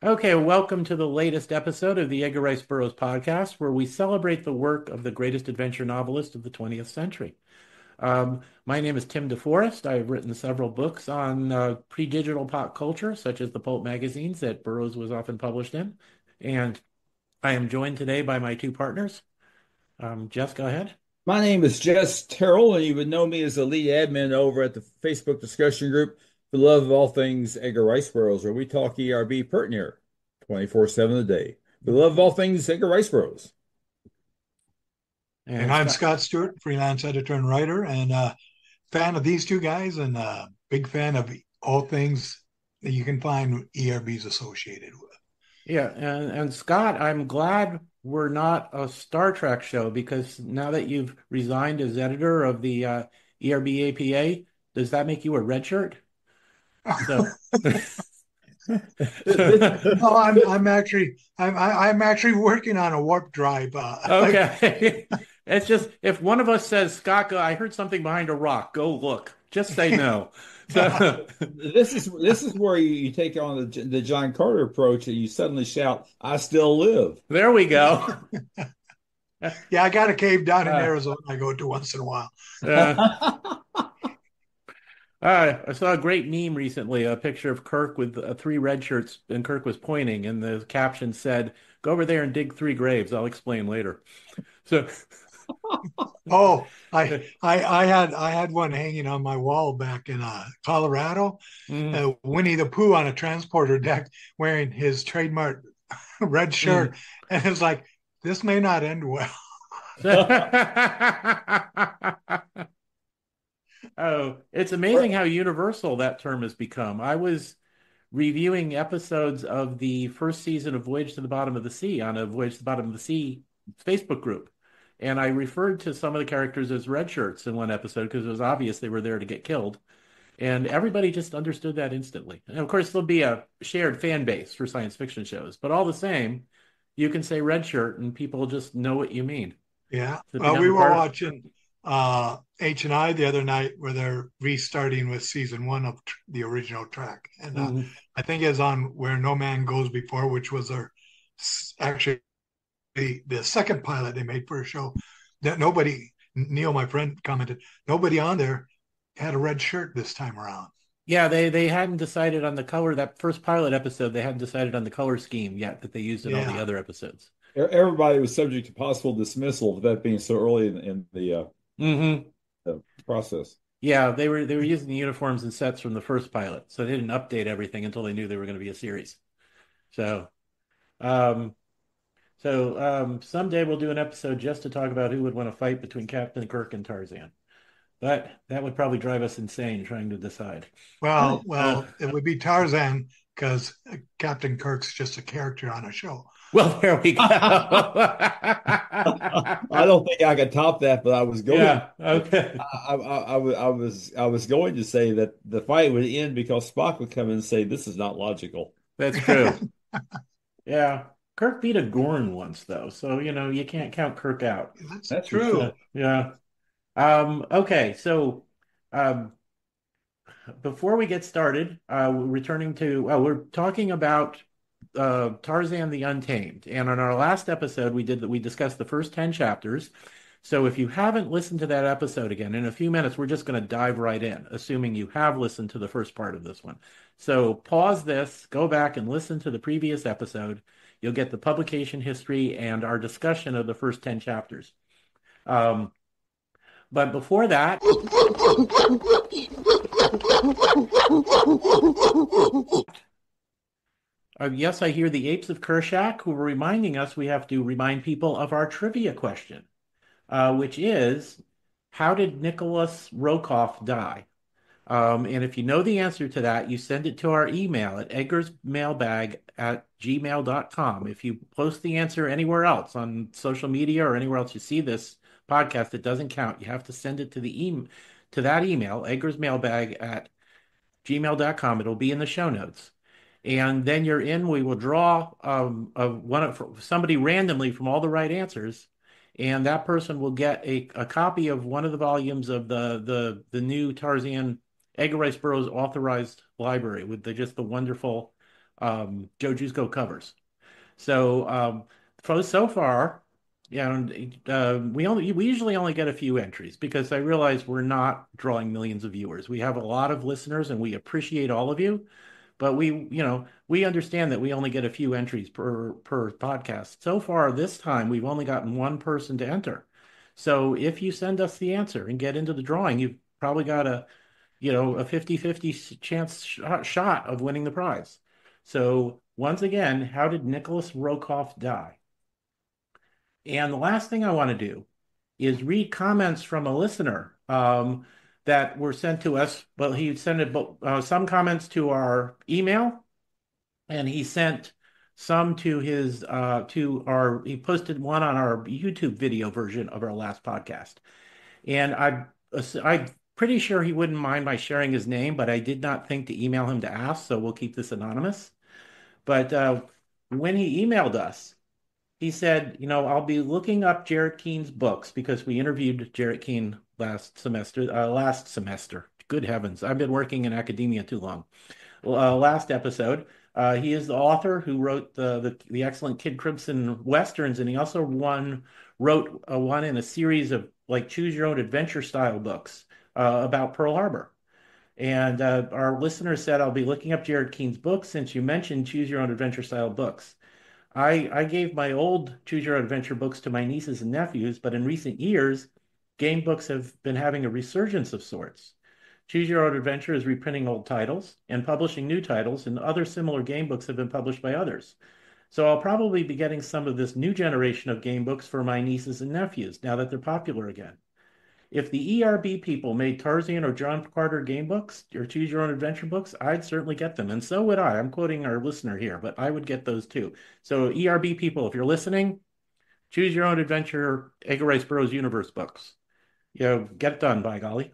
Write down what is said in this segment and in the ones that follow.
Okay, welcome to the latest episode of the Edgar Rice Burroughs podcast, where we celebrate the work of the greatest adventure novelist of the 20th century. My name is Tim DeForest. I've written several books on pre-digital pop culture, such as the pulp magazines that Burroughs was often published in. And I am joined today by my two partners. Jess, go ahead. My name is Jess Terrell, and you would know me as the lead admin over at the Facebook discussion group for the love of all things Edgar Rice Burroughs, where we talk ERB pert near 24/7 a day. For the love of all things Edgar Rice Burroughs. And And I'm Scott. Scott Stewart, freelance editor and writer, and fan of these two guys, and big fan of all things that you can find ERBs associated with. Yeah, and Scott, I'm glad we're not a Star Trek show because now that you've resigned as editor of the ERB APA, does that make you a red shirt? So, No, I'm actually working on a warp drive. okay. It's just if one of us says, Scott, I heard something behind a rock, go look. Just say no. So, This is where you take on the John Carter approach and you suddenly shout, "I still live." there we go. Yeah, I got a cave down in Uh, Arizona I go to once in a while. uh, I saw a great meme recently, a picture of Kirk with three red shirts, and Kirk was pointing, and the caption said, "Go over there and dig three graves. I'll explain later." So, Oh, I had one hanging on my wall back in Colorado. mm, Winnie the Pooh on a transporter deck wearing his trademark red mm. shirt, and it's like this may not end well. Oh, it's amazing how universal that term has become. I was reviewing episodes of the first season of Voyage to the Bottom of the Sea on a Voyage to the Bottom of the Sea Facebook group. And I referred to some of the characters as red shirts in one episode because it was obvious they were there to get killed. And everybody just understood that instantly. And of course, there'll be a shared fan base for science fiction shows, but all the same, you can say red shirt and people just know what you mean. Yeah. So it Well, becomes we a were part of. watching H&I the other night where they're restarting with season one of the original track. And Mhm. I think it's on Where No Man Goes Before, which was actually the second pilot they made for a show that nobody, Neil, my friend, commented, nobody on there had a red shirt this time around. Yeah, they hadn't decided on the color. That first pilot episode, they hadn't decided on the color scheme yet that they used in all the Yeah. other episodes. Everybody was subject to possible dismissal for that being so early in Hmm. the process. Yeah, they were using the uniforms and sets from the first pilot, so they didn't update everything until they knew they were going to be a series. So, um, someday we'll do an episode just to talk about who would want to fight between Captain Kirk and Tarzan. But that would probably drive us insane trying to decide. Well, Uh, well, it would be Tarzan because Captain Kirk's just a character on a show. well, there we go. I don't think I could top that, but I was going. Yeah. Okay. I was going to say that the fight would end because Spock would come in and say, "This is not logical." That's true. Yeah. Kirk beat a Gorn once, though, so you can't count Kirk out. That's That's for sure. true. Yeah. Okay, so um, before we get started, we're talking about Tarzan the Untamed, and on our last episode, we discussed the first 10 chapters. So if you haven't listened to that episode again, in a few minutes, we're just going to dive right in, assuming you have listened to the first part of this one. So pause this, go back and listen to the previous episode. You'll get the publication history and our discussion of the first 10 chapters. Um, but before that, yes, I hear the apes of Kershak who were reminding us we have to remind people of our trivia question, which is, how did Nicholas Rokoff die? And if you know the answer to that, you send it to our email at edgarsmailbag@gmail.com. If you post the answer anywhere else on social media or anywhere else you see this podcast, it doesn't count. You have to send it to to that email, edgarsmailbag@gmail.com. It'll be in the show notes. And then you're in, we will draw somebody randomly from all the right answers. And that person will get a copy of one of the volumes of the new Tarzan Edgar Rice Burroughs authorized library with just the wonderful Joe Jusko covers. So so far, yeah, we usually only get a few entries because I realize we're not drawing millions of viewers. We have a lot of listeners and we appreciate all of you, but we understand that we only get a few entries per podcast. So far this time we've only gotten one person to enter. So if you send us the answer and get into the drawing, you've probably got a 50-50 chance shot of winning the prize. So once again, how did Nicholas Rokoff die? And the last thing I want to do is read comments from a listener that were sent to us. Well, he sent some comments to our email, and he sent some to his to our. He posted one on our YouTube video version of our last podcast. And I'm pretty sure he wouldn't mind my sharing his name, but I did not think to email him to ask, so we'll keep this anonymous. But when he emailed us, he said, I'll be looking up Jarrett Keane's books because we interviewed Jarrett Keane last semester. Last semester. Good heavens, I've been working in academia too long. Last episode, he is the author who wrote the excellent Kid Crimson westerns, and he also wrote one in a series of like choose your own adventure style books about Pearl Harbor. And our listener said, I'll be looking up Jared Keane's books since you mentioned choose your own adventure style books. I gave my old choose your own adventure books to my nieces and nephews, but in recent years, game books have been having a resurgence of sorts. Choose Your Own Adventure is reprinting old titles and publishing new titles, and other similar game books have been published by others. So I'll probably be getting some of this new generation of game books for my nieces and nephews now that they're popular again. If the ERB people made Tarzan or John Carter game books or Choose Your Own Adventure books, I'd certainly get them. And so would I. I'm quoting our listener here, but I would get those too. So ERB people, if you're listening, Choose Your Own Adventure, Edgar Rice Burroughs Universe books. Get it done, by golly.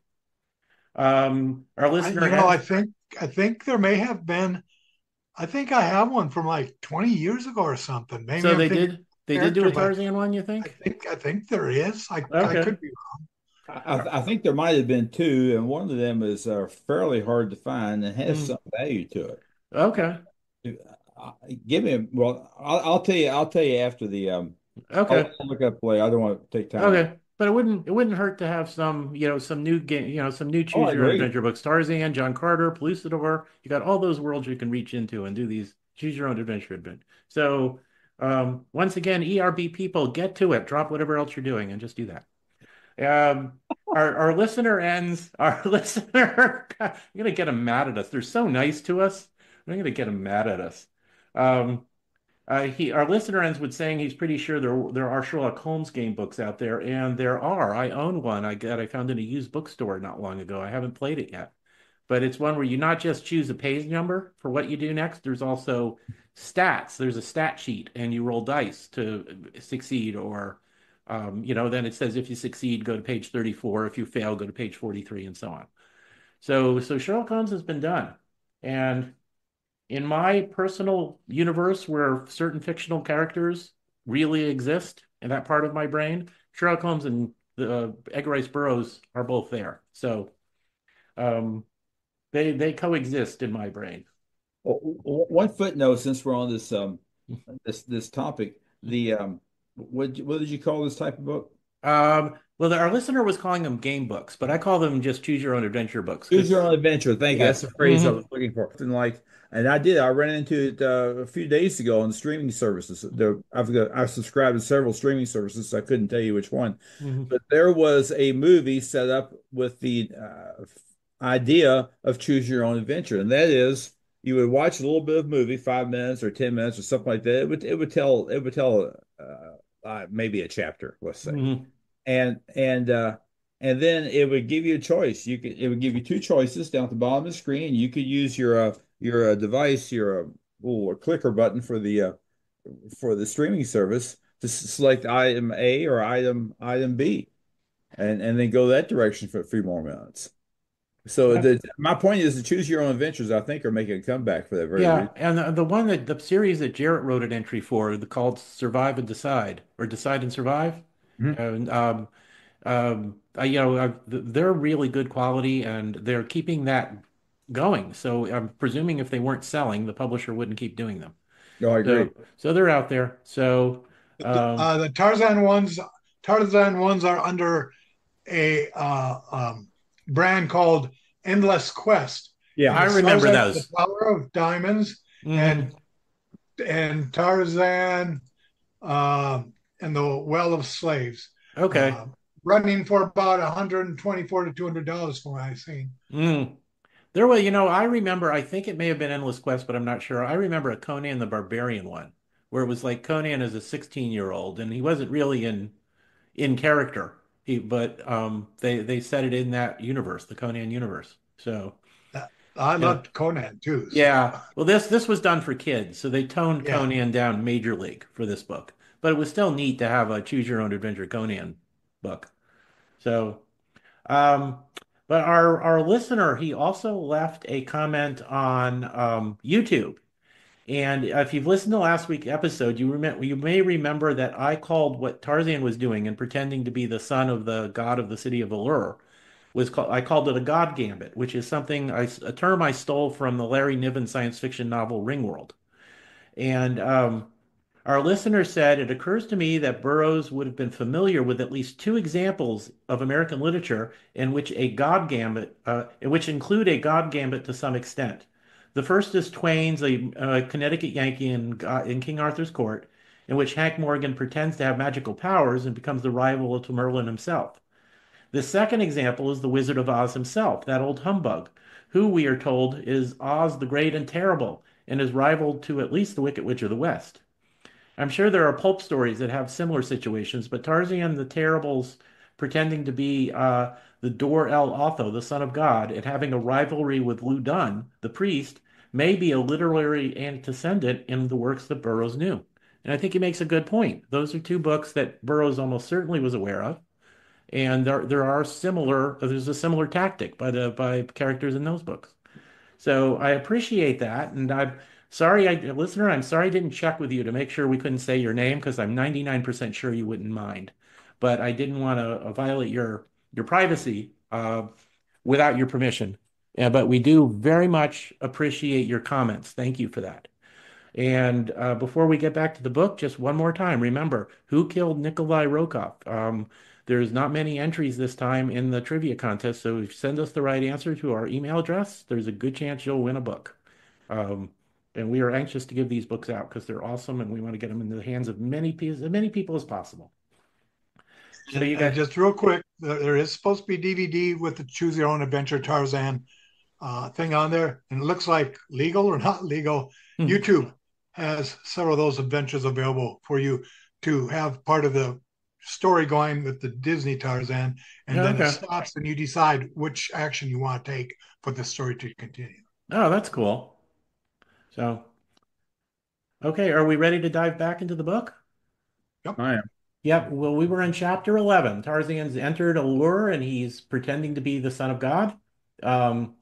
Our I, listener you know, Ed, I think there may have been. I think I have one from like 20 years ago or something. Maybe so I'm thinking they did do character, a but Tarzan one, you I think? think I think there is. I Okay. could be. I think there might have been two, and one of them is fairly hard to find and has Mm, some value to it. okay. Give me, well, I'll tell you, after the I'll Okay. look up later. I don't want to take time. Okay. But it wouldn't hurt to have some new game, some new Oh, choose I your own agree. adventure books. Tarzan, John Carter, Pellucidor. You got all those worlds you can reach into and do these choose your own adventure. So once again, ERB people, get to it. Drop whatever else you're doing and just do that. Um, our listener ends. Our listener, I'm gonna get them mad at us. They're so nice to us. I'm gonna get them mad at us. Um, our listener ends with saying he's pretty sure there are Sherlock Holmes game books out there, and there are. I own one. I found in a used bookstore not long ago. I haven't played it yet, but it's one where you not just choose a page number for what you do next. There's also stats. There's a stat sheet, and you roll dice to succeed, or then it says if you succeed, go to page 34. If you fail, go to page 43, and so on. So Sherlock Holmes has been done, and in my personal universe where certain fictional characters really exist in that part of my brain, Sherlock Holmes and Edgar Rice Burroughs are both there. So um, they coexist in my brain. One footnote, since we're on this topic, the what did you call this type of book? Well, our listener was calling them game books, but I call them just choose your own adventure books Choose your because, own adventure. Thank you. yeah. That's the phrase I Mhm. was looking for. And and I did. I ran into it a few days ago on streaming services. I subscribed to several streaming services, so I couldn't tell you which one. Mhm. But there was a movie set up with the idea of choose your own adventure, and that is you would watch a little bit of movie, 5 minutes or 10 minutes or something like that. It would tell maybe a chapter, let's say, Mhm. and and then it would give you a choice. It would give you two choices down at the bottom of the screen. You could use your device, your little clicker button for the streaming service to select item A or item B, and then go that direction for a few more minutes. So my point is to choose your own adventures, I think, are making a comeback for that very Yeah, reason. and the series that Jarrett wrote an entry for, called Survive and Decide, or Decide and Survive, Mhm. and they're really good quality, and they're keeping that going. So I'm presuming if they weren't selling, the publisher wouldn't keep doing them. No, I agree. So they're out there. So The Tarzan ones are under a brand called Endless Quest, Yeah. I and it's remember Tarzan and the those. Tower of Diamonds, Hmm. and Tarzan and the Well of Slaves, Okay. uh, running for about $124 to $200 from what I've seen. Mm. There was, I remember, I think it may have been Endless Quest, but I'm not sure. I remember a Conan the Barbarian one where it was like Conan as a 16-year-old and he wasn't really in character. They set it in that universe, the Conan universe. So, I yeah. loved Conan too. So Yeah. Well, this was done for kids, so they toned yeah, Conan down major league for this book. But it was still neat to have a choose your own adventure Conan book. So, um, but our listener, he also left a comment on YouTube. And if you've listened to last week's episode, you may remember that I called what Tarzan was doing and pretending to be the son of the god of the city of Allure I called it a god gambit, which is a term I stole from the Larry Niven science fiction novel Ringworld. And our listener said, it occurs to me that Burroughs would have been familiar with at least two examples of American literature in which include a god gambit to some extent. The first is Twain's A Connecticut Yankee in King Arthur's Court, in which Hank Morgan pretends to have magical powers and becomes the rival to Merlin himself. The second example is the Wizard of Oz himself, that old humbug, who we are told is Oz the Great and Terrible, and is rival to at least the Wicked Witch of the West. I'm sure there are pulp stories that have similar situations, but Tarzan the Terrible's pretending to be the Dor El Otho, the son of God, and having a rivalry with Lou Dunn, the priest, may be a literary antecedent in the works that Burroughs knew. And I think he makes a good point. Those are two books that Burroughs almost certainly was aware of, and there's a similar tactic by characters in those books. So I appreciate that, and listener, I'm sorry I didn't check with you to make sure we couldn't say your name because I'm 99% sure you wouldn't mind, but I didn't want to violate your privacy without your permission. Yeah, but we do very much appreciate your comments. Thank you for that. And before we get back to the book, just one more time, remember who killed Nikolai Rokoff? There's not many entries this time in the trivia contest, so if you send us the right answer to our email address, there's a good chance you'll win a book. Um, and we are anxious to give these books out because they're awesome, and we want to get them into the hands of as many people as possible. So and you got, just real quick, there is supposed to be DVD with the Choose Your Own Adventure Tarzan thing on there, and it looks like legal or not legal. hmm, YouTube has several of those adventures available for you to have part of the story going with the Disney Tarzan, and then it okay. stops and you decide which action you want to take for the story to continue. Oh, that's cool. So, okay, are we ready to dive back into the book? Yep. I am. Yep. Well, we were in chapter 11. Tarzan's entered Allure and he's pretending to be the son of God. Um,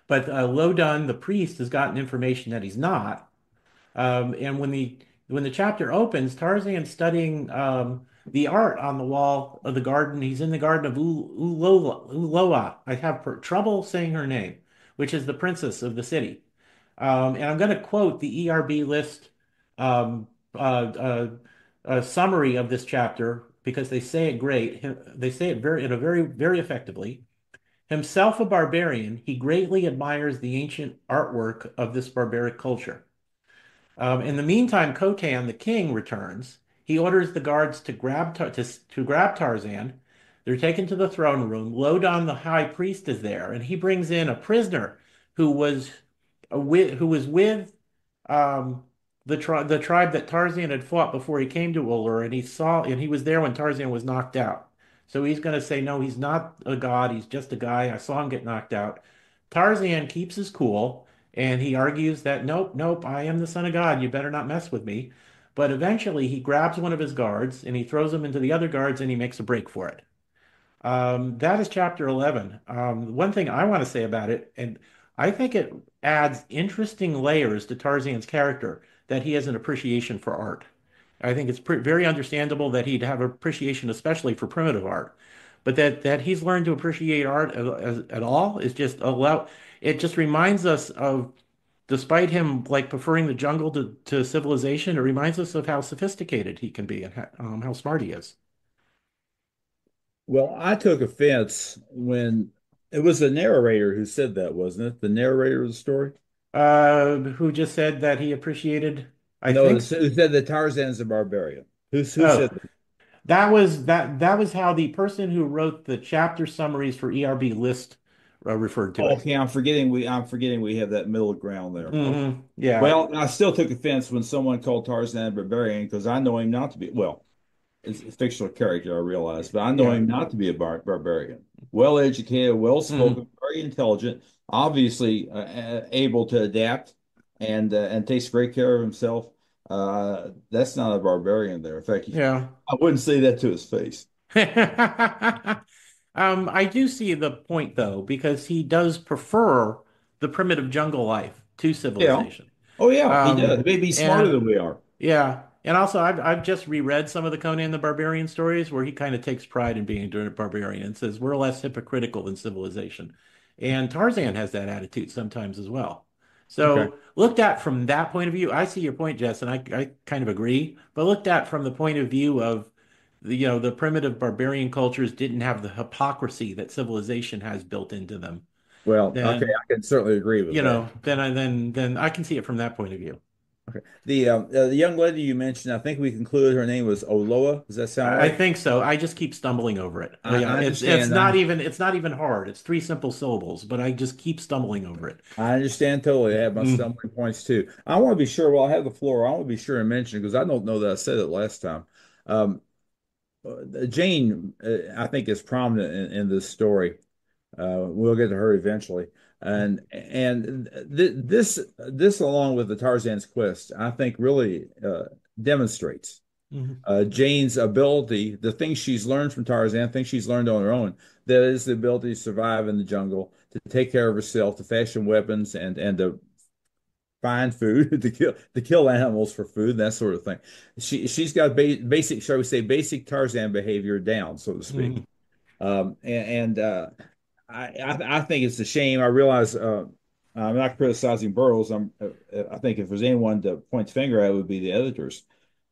but Lodun, the priest, has gotten information that he's not. And when the chapter opens, Tarzan's studying the art on the wall of the garden. He's in the garden of Uloa. I have trouble saying her name, which is the princess of the city. And I'm going to quote the ERB list um, summary of this chapter because they say it great. They say it very effectively. Himself a barbarian, he greatly admires the ancient artwork of this barbaric culture. In the meantime, Khotan, the king, returns. He orders the guards to grab Tarzan. They're taken to the throne room. Lodon, the high priest, is there, and he brings in a prisoner who was who was with um, the tribe that Tarzan had fought before he came to Ulur, and he was there when Tarzan was knocked out. So he's going to say, no, he's not a god. He's just a guy. I saw him get knocked out. Tarzan keeps his cool. And he argues that, nope, nope, I am the son of God. You better not mess with me. But eventually he grabs one of his guards and he throws him into the other guards and he makes a break for it. That is chapter 11. One thing I want to say about it, and I think it adds interesting layers to Tarzan's character, that he has an appreciation for art. I think it's very understandable that he'd have appreciation, especially for primitive art, but that he's learned to appreciate art at all is just allow. it just reminds us of, despite him like preferring the jungle to civilization, it reminds us of how sophisticated he can be and how smart he is. Well, I took offense when it was the narrator who said that, wasn't it? The narrator of the story? Who just said that he appreciated, I No, who think. said that Tarzan's a barbarian? Who said Oh, that? that was how the person who wrote the chapter summaries for ERB list referred to Oh, it. okay, I'm forgetting we have that middle ground there. Okay. Yeah, Well, I still took offense when someone called Tarzan a barbarian because I know him not to be. Well, it's a fictional character, I realize, but I know yeah. him not to be a barbarian. Well educated, well spoken, hmm very intelligent, obviously able to adapt and takes great care of himself. That's not a barbarian there. In fact, Yeah. I wouldn't say that to his face. I do see the point though, because he does prefer the primitive jungle life to Yeah. civilization. Oh, yeah, he Um, does. Maybe he's smarter and than we are. Yeah, and also I've just reread some of the Conan the Barbarian stories where he kind of takes pride in being a barbarian and says we're less hypocritical than civilization. And Tarzan has that attitude sometimes as well. Okay. So looked at from that point of view, I see your point, Jess, and I kind of agree. But looked at from the point of view of the primitive barbarian cultures didn't have the hypocrisy that civilization has built into them, Well, okay, then I can certainly agree with that. then I can see it from that point of view. Okay. The young lady you mentioned, I think we concluded her name was Oloa. Does that sound I right? think so. I just keep stumbling over it. Yeah, I it's understand. it's not even hard. It's three simple syllables, but I just keep stumbling over it. I understand totally. I have my Mm, stumbling points too. I want to be sure, while I have the floor, I want to be sure and mention because I don't know that I said it last time. Um, Jane, I think, is prominent in this story. We'll get to her eventually. And this along with the Tarzan's quest, I think really demonstrates mhm, Jane's ability, the things she's learned from Tarzan, things she's learned on her own, that is the ability to survive in the jungle, to take care of herself, to fashion weapons and to find food, to kill animals for food, that sort of thing. She's got basic, shall we say, basic Tarzan behavior down, so to speak. mhm, I think it's a shame. I realize I'm not criticizing Burroughs. I think if there's anyone to point the finger at, it would be the editors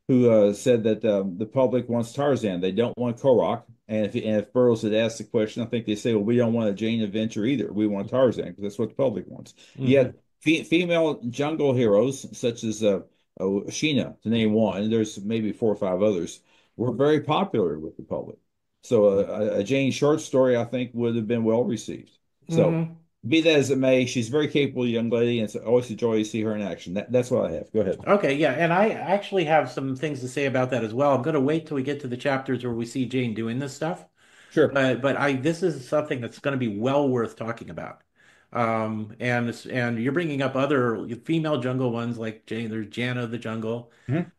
who said that the public wants Tarzan. They don't want Korok. And if Burroughs had asked the question, I think they say, well, we don't want a Jane adventure either. We want Tarzan because that's what the public wants. mhm, Yet female jungle heroes such as Sheena, to name one, there's maybe four or five others, were very popular with the public. So a Jane short story, I think, would have been well received. So mhm. be that as it may, she's a very capable young lady, and it's always a joy to see her in action. That's what I have. Go ahead. Okay, yeah, and I actually have some things to say about that as well. I'm going to wait till we get to the chapters where we see Jane doing this stuff, Sure. but I this is something that's going to be well worth talking about. And you're bringing up other female jungle ones like Jane. There's Jana the Jungle. Mhm.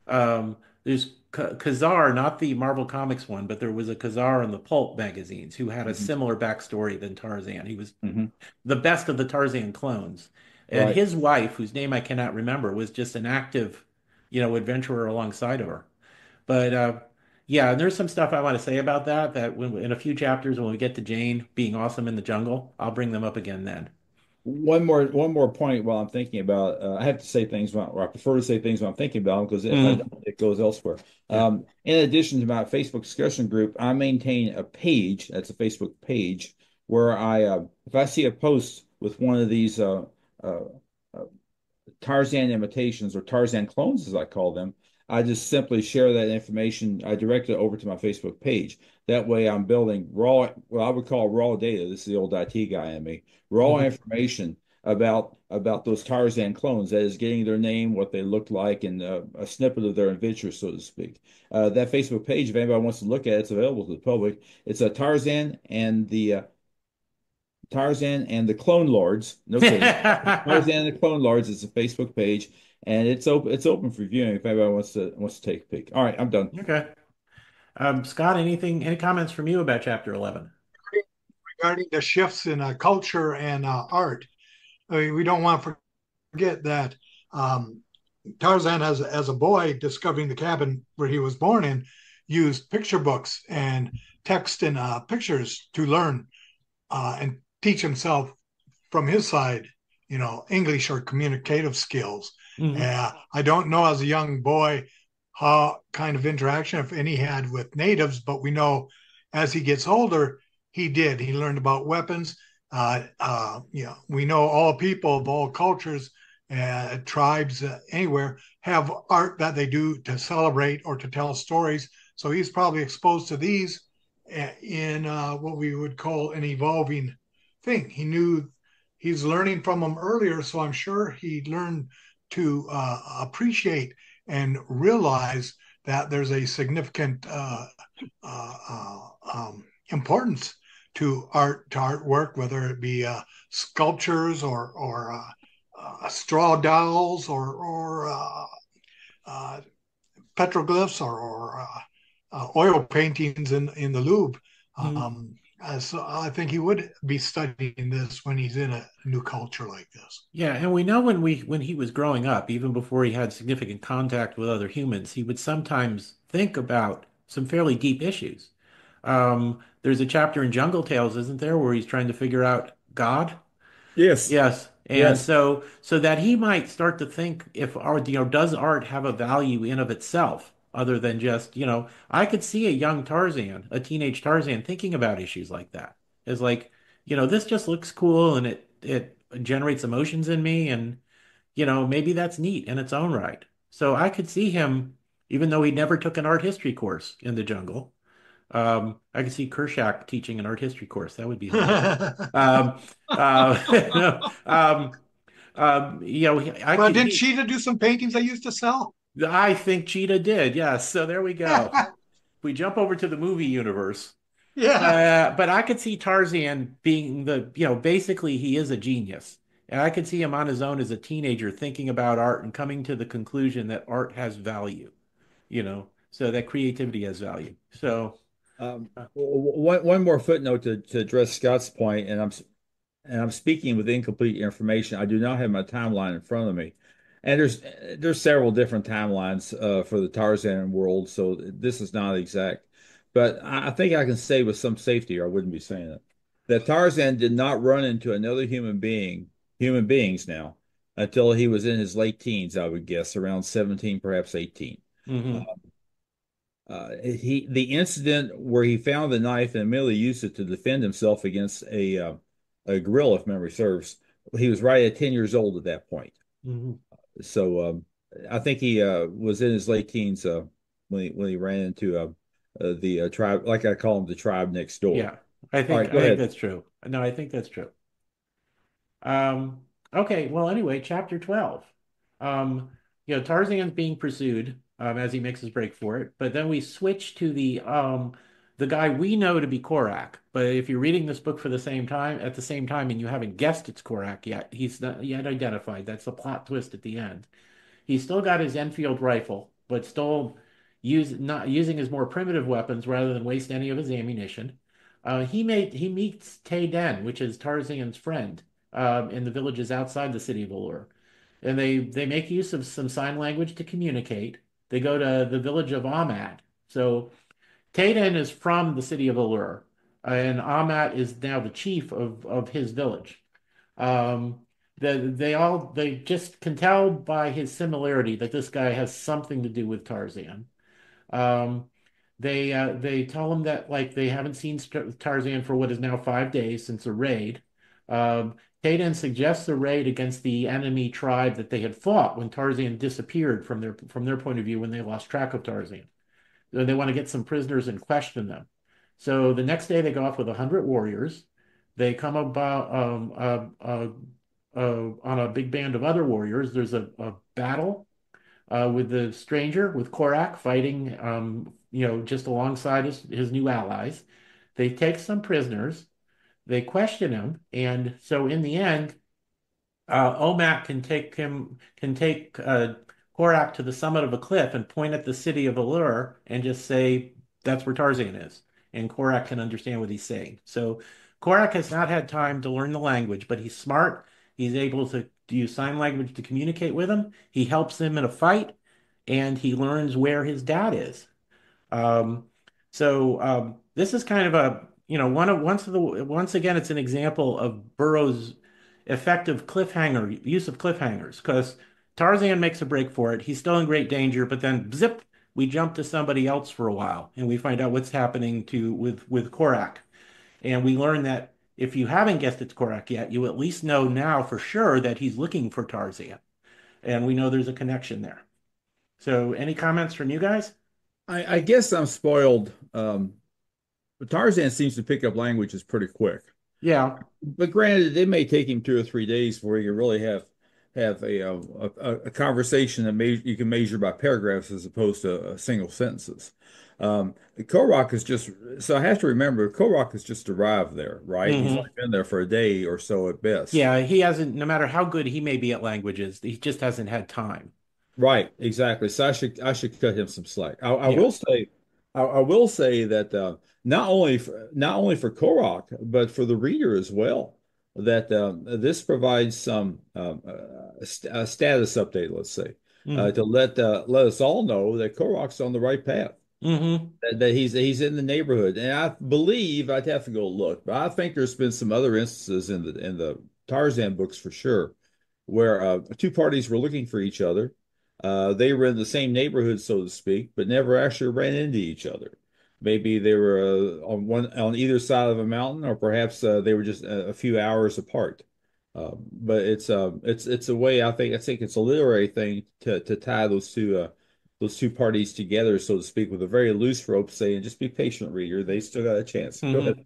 There's Khazar, not the Marvel Comics one, but there was a Khazar in the pulp magazines who had a Mhm. similar backstory than Tarzan. He was Mhm. the best of the Tarzan clones. And Right. his wife, whose name I cannot remember, was just an active, adventurer alongside of her. But yeah, and there's some stuff I want to say about that when in a few chapters when we get to Jane being awesome in the jungle, I'll bring them up again then. One more point while I'm thinking about. I have to say things or I prefer to say things when I'm thinking about them because if I Mm, don't, it goes elsewhere. yeah. In addition to my Facebook discussion group, I maintain a page. That's a Facebook page where if I see a post with one of these uh, uh, Tarzan imitations or Tarzan clones, as I call them, I just simply share that information. I direct it over to my Facebook page. That way, I'm building raw, what I would call raw data. This is the old IT guy in me. Raw hmm information about those Tarzan clones. That is, getting their name, what they look like, and a snippet of their adventure, so to speak. That Facebook page, if anybody wants to look at it, it's available to the public. It's a Tarzan and the Clone Lords. No kidding. Tarzan and the Clone Lords is a Facebook page, and it's open for viewing if anybody wants to take a peek. All right, I'm done. Okay. Scott, any comments from you about chapter 11? Regarding the shifts in culture and art, we don't want to forget that Tarzan, as a boy, discovering the cabin where he was born in, used picture books and text and pictures to learn and teach himself from his side, English or communicative skills. Hmm. I don't know as a young boy how kind of interaction, if any, he had with natives, but we know as he gets older, he did. He learned about weapons. We know all people of all cultures, tribes, anywhere have art that they do to celebrate or to tell stories. So he's probably exposed to these in what we would call an evolving thing. He knew he's learning from them earlier, so I'm sure he learned to appreciate and realize that there's a significant importance to artwork, whether it be sculptures or straw dolls or petroglyphs or oil paintings in the Louvre. So I think he would be studying this when he's in a new culture like this. Yeah, and we know when he was growing up, even before he had significant contact with other humans, he would sometimes think about some fairly deep issues. There's a chapter in Jungle Tales, isn't there, where he's trying to figure out God? Yes, Yes. And yes. so that he might start to think if art, does art have a value in of itself other than just, I could see a young Tarzan, a teenage Tarzan thinking about issues like that. It's like, this just looks cool and it generates emotions in me and, maybe that's neat in its own right. So I could see him, even though he never took an art history course in the jungle. I could see Kershak teaching an art history course. That would be hilarious. Um, um, I Well, could didn't he. Sheeta do some paintings I used to sell? I think Cheetah did. Yes. So there we go. We jump over to the movie universe. Yeah. But I could see Tarzan being basically he is a genius. And I could see him on his own as a teenager thinking about art and coming to the conclusion that art has value, so that creativity has value. So, One more footnote to address Scott's point, and I'm speaking with incomplete information. I do not have my timeline in front of me, and there's several different timelines for the Tarzan world, so this is not exact. But I think I can say with some safety, or I wouldn't be saying it, that Tarzan did not run into another human beings now, until he was in his late teens, I would guess, around 17, perhaps 18. mhm. The incident where he found the knife and immediately used it to defend himself against a gorilla, if memory serves. He was right at 10 years old at that point. Mhm. So I think he was in his late teens when he ran into the tribe, like I call him, the tribe next door. Yeah, All right, I go think ahead. that's true. No, I think that's true. Okay, well, anyway, chapter 12. Um, Tarzan's being pursued as he makes his break for it, but then we switch to the guy we know to be Korak. But if you're reading this book for the same time at the same time and you haven't guessed it's Korak yet, he's not yet identified. That's the plot twist at the end. He's still got his Enfield rifle, but still not using his more primitive weapons rather than waste any of his ammunition. He meets Tay Den, which is Tarzan's friend, in the villages outside the city of Allure. And they make use of some sign language to communicate. They go to the village of Amat. So Tay Den is from the city of Allure, and Amat is now the chief of his village. Um, they just can tell by his similarity that this guy has something to do with Tarzan. Um, they tell him that like they haven't seen Tarzan for what is now 5 days since a raid. Kaden suggests a raid against the enemy tribe that they had fought when Tarzan disappeared from their point of view when they lost track of Tarzan. They want to get some prisoners and question them. So the next day they go off with 100 warriors. They come about on a big band of other warriors. There's a battle with the stranger, with Korak fighting, just alongside his new allies. They take some prisoners. They question him, and so in the end, Omak can take Korak to the summit of a cliff and point at the city of Allure and just say that's where Tarzan is, and Korak can understand what he's saying. So Korak has not had time to learn the language, but he's smart. He's able to use sign language to communicate with him. He helps him in a fight, and he learns where his dad is. Um, this is kind of a, once again, it's an example of Burroughs effective cliffhanger use of cliffhangers because Tarzan makes a break for it. He's still in great danger, but then zip, we jump to somebody else for a while, and we find out what's happening to with Korak, and we learn that if you haven't guessed it's Korak yet, you at least know now for sure that he's looking for Tarzan, and we know there's a connection there. So, any comments from you guys? I guess I'm spoiled. But Tarzan seems to pick up languages pretty quick. Yeah. But granted, it may take him 2 or 3 days before you can really have a conversation that you can measure by paragraphs as opposed to single sentences. Korok is just so I have to remember Korok has just arrived there, right? He's only Hmm. been there for a day or so at best. Yeah, he hasn't, no matter how good he may be at languages, he just hasn't had time. Right, exactly. So I should cut him some slack. I Yeah. will say I will say that not only for Korok but for the reader as well that this provides some a status update, let's say, Hmm. to let us all know that Korok's on the right path, Hmm. that he's in the neighborhood, and I believe I'd have to go look, but I think there's been some other instances in the Tarzan books for sure where two parties were looking for each other. They were in the same neighborhood, so to speak, but never actually ran into each other. Maybe they were on either side of a mountain, or perhaps they were just a few hours apart. But it's a way I think it's a literary thing to tie those two parties together, so to speak, with a very loose rope, saying just be patient, reader. They still got a chance. Go Hmm. ahead.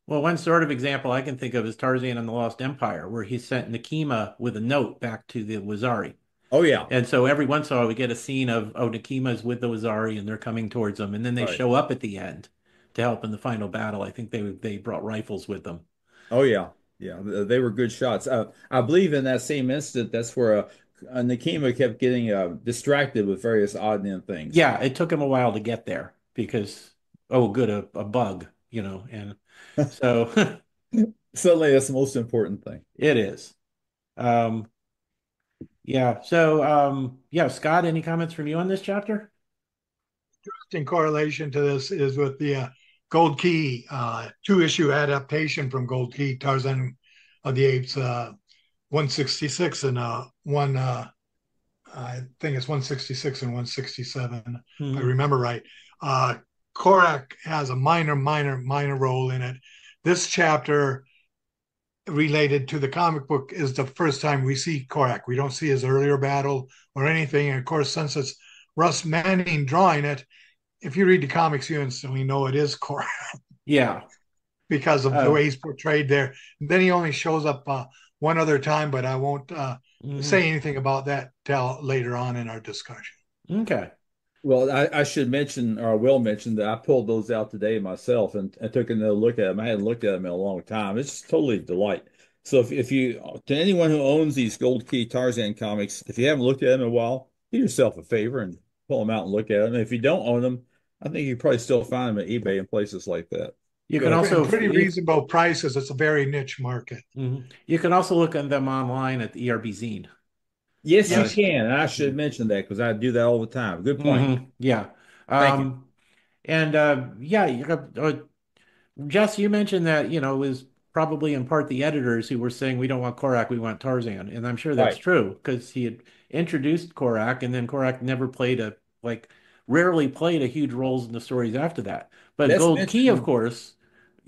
Well, one sort of example I can think of is Tarzan and the Lost Empire, where he sent Nekima with a note back to the Wazari. Oh yeah, And so every once in a while we get a scene of, oh, Nekima's with the Wazari and they're coming towards them, and then they right. show up at the end to help in the final battle. I think they brought rifles with them. Oh yeah, yeah. They were good shots. I believe in that same instant, that's where Nakima kept getting distracted with various odd end things. Yeah, it took him a while to get there because, oh, good, a bug, and so Suddenly, that's the most important thing. it is. Um, yeah. So, yeah, Scott, any comments from you on this chapter? In correlation to this is with the Gold Key two-issue adaptation from Gold Key, Tarzan of the Apes, 166 and one. I think it's 166 and 167, if I Hmm. remember right. Korak has a minor role in it. This chapter related to the comic book is the first time we see Korak. We don't see his earlier battle or anything. And of course, since it's Russ Manning drawing it, if you read the comics, you instantly know it is Korak Yeah. because of the way Oh. he's portrayed there. And then he only shows up one other time, but I won't say Hmm. anything about that till later on in our discussion. Okay. Well, I should mention, or I will mention, that I pulled those out today myself and took another look at them. I hadn't looked at them in a long time. It's just totally a delight. So if you, to anyone who owns these Gold Key Tarzan comics, if you haven't looked at them in a while, do yourself a favor and pull them out and look at them. And if you don't own them, I think you probably still find them at eBay and places like that. You Go can ahead. And also pretty reasonable prices. It's a very niche market. you can also look at them online at the ERB Zine. Yes, you Uh, Yes. can. And I should mention that because I do that all the time. Good point. yeah. Thank you. And yeah, Jess, you mentioned that, it was probably in part the editors who were saying we don't want Korak, we want Tarzan. And I'm sure that's Right. true because he had introduced Korak and then Korak never played like rarely played a huge roles in the stories after that. But Let's Gold Key, of mention, course,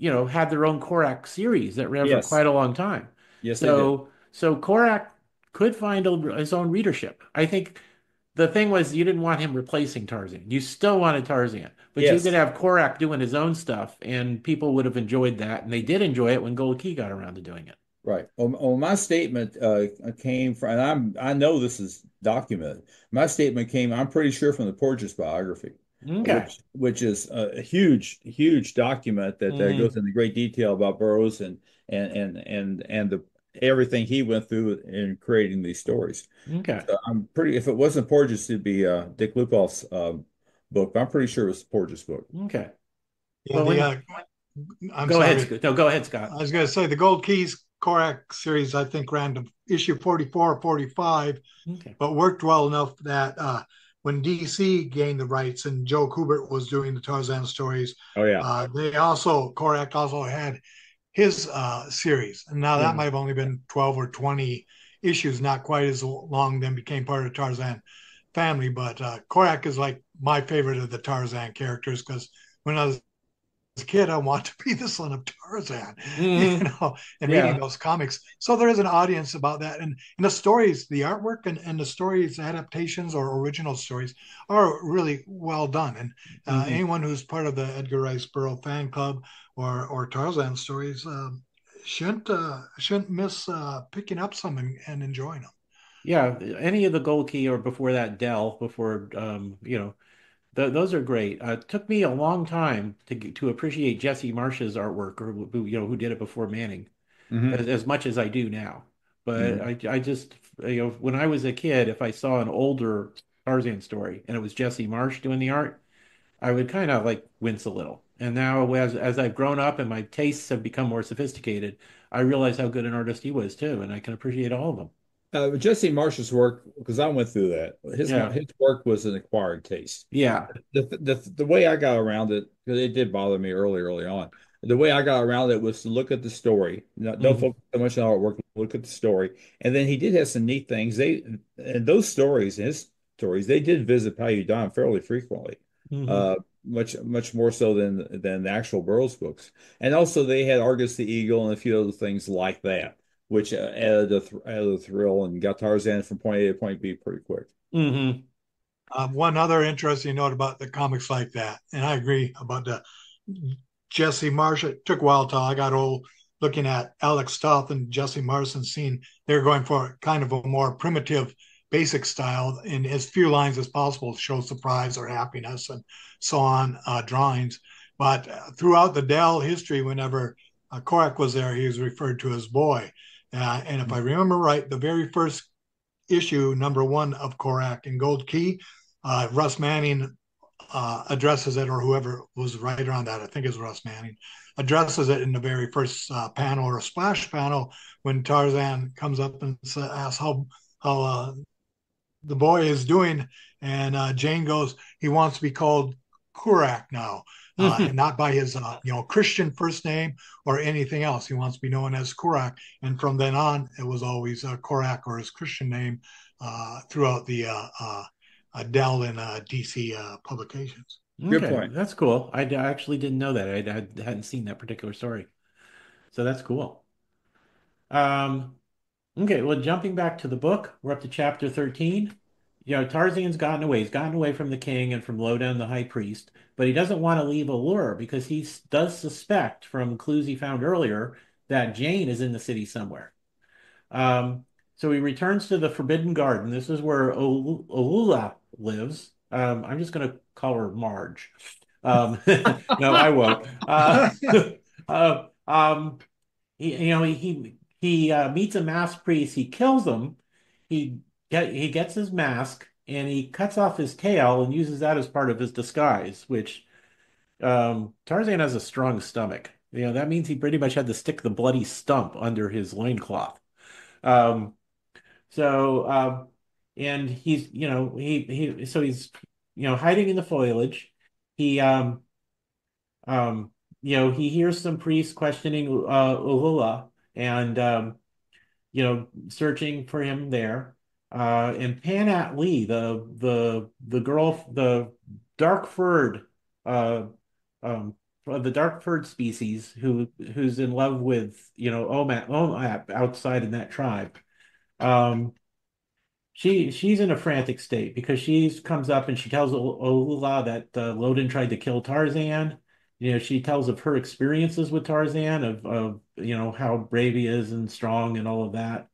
had their own Korak series that ran for yes. quite a long time. Yes, they did. So Korak could find his own readership. I think the thing was you didn't want him replacing Tarzan. You still wanted Tarzan, but you could Yes. have Korak doing his own stuff, and people would have enjoyed that, and they did enjoy it when Gold Key got around to doing it. Right. Well, my statement came from, and I know this is documented. My statement came, I'm pretty sure, from the Porges biography, Okay. which is a huge document that Hmm. goes into great detail about Burroughs and the everything he went through in creating these stories. Okay. So I'm pretty, if it wasn't Porges, it'd be Dick Lupoff's book, but I'm pretty sure it was the Porges book. Okay. Yeah, Well, the when I'm go ahead, sorry. Scott. No, go ahead, Scott. I was going to say the Gold Keys Korak series, I think, ran to issue 44 or 45, Okay. but worked well enough that when DC gained the rights and Joe Kubert was doing the Tarzan stories, Oh yeah. Korak also had his series. And now that Yeah. might have only been 12 or 20 issues, not quite as long, then became part of Tarzan family. But Korak is like my favorite of the Tarzan characters because when I was a kid, I want to be the son of Tarzan, Hmm. and reading Yeah. those comics. So there is an audience about that. And the stories, the artwork and the stories, adaptations or original stories are really well done. And Hmm. anyone who's part of the Edgar Rice Burroughs fan club or Tarzan stories shouldn't miss picking up some and enjoying them. Yeah. Any of the Gold Key or before that Dell, before those are great. It took me a long time to appreciate Jesse Marsh's artwork, or who did it before Manning, Hmm. as much as I do now. But Hmm. I just when I was a kid, if I saw an older Tarzan story and it was Jesse Marsh doing the art, I would kind of like wince a little. And now as I've grown up and my tastes have become more sophisticated, I realize how good an artist he was too, and I can appreciate all of them. Jesse Marsh's work, because I went through that, Yeah. his work was an acquired taste. Yeah. The way I got around it, because it did bother me early on. The way I got around it was to look at the story. Don't Hmm. focus so much on artwork. Look at the story, and then he did have some neat things. Those stories, his stories, they did visit Paludan fairly frequently, Hmm. uh, much more so than the actual Burroughs books. And also they had Argus the Eagle and a few other things like that, which added a thrill and got Tarzan from point A to point B pretty quick. Hmm. One other interesting note about the comics like that, and I agree about the Jesse Marsh. It took a while till I got old looking at Alex Toth and Jesse Marsh and seeing they're going for kind of a more primitive, basic style in as few lines as possible to show surprise or happiness and so on, drawings. But throughout the Dell history, whenever Korak was there, he was referred to as boy. And if I remember right, the very first issue, number one of Korak in Gold Key, Russ Manning addresses it, or whoever was right around that, I think it's Russ Manning, addresses it in the very first panel or splash panel when Tarzan comes up and asks how the boy is doing, and Jane goes, he wants to be called Kurak now. And not by his Christian first name or anything else. He wants to be known as Kurak, and from then on, it was always Korak or his Christian name throughout the Dell and DC publications. Good Okay, point. that's cool. Actually didn't know that. Hadn't seen that particular story. So that's cool. Um, okay, well, jumping back to the book, we're up to chapter 13. Tarzan's gotten away. He's gotten away from the king and from Lodan, the high priest, but he doesn't want to leave Allure because does suspect from clues he found earlier that Jane is in the city somewhere. Um, so he returns to the Forbidden Garden. This is where Olula lives. I'm just going to call her Marge. No, I won't. Uh, um, he meets a masked priest. He kills him. He gets his mask and he cuts off his tail and uses that as part of his disguise. Which Tarzan has a strong stomach. That means he pretty much had to stick the bloody stump under his loincloth. Um, so, and he's hiding in the foliage. He, um, he hears some priests questioning Uhura and, searching for him there. And Panat Lee, the dark furred, uh, the dark furred species who's in love with, Omat outside in that tribe. Um, she's in a frantic state because she comes up and she tells Olula that Loden tried to kill Tarzan. She tells of her experiences with Tarzan, of how brave he is and strong and all of that.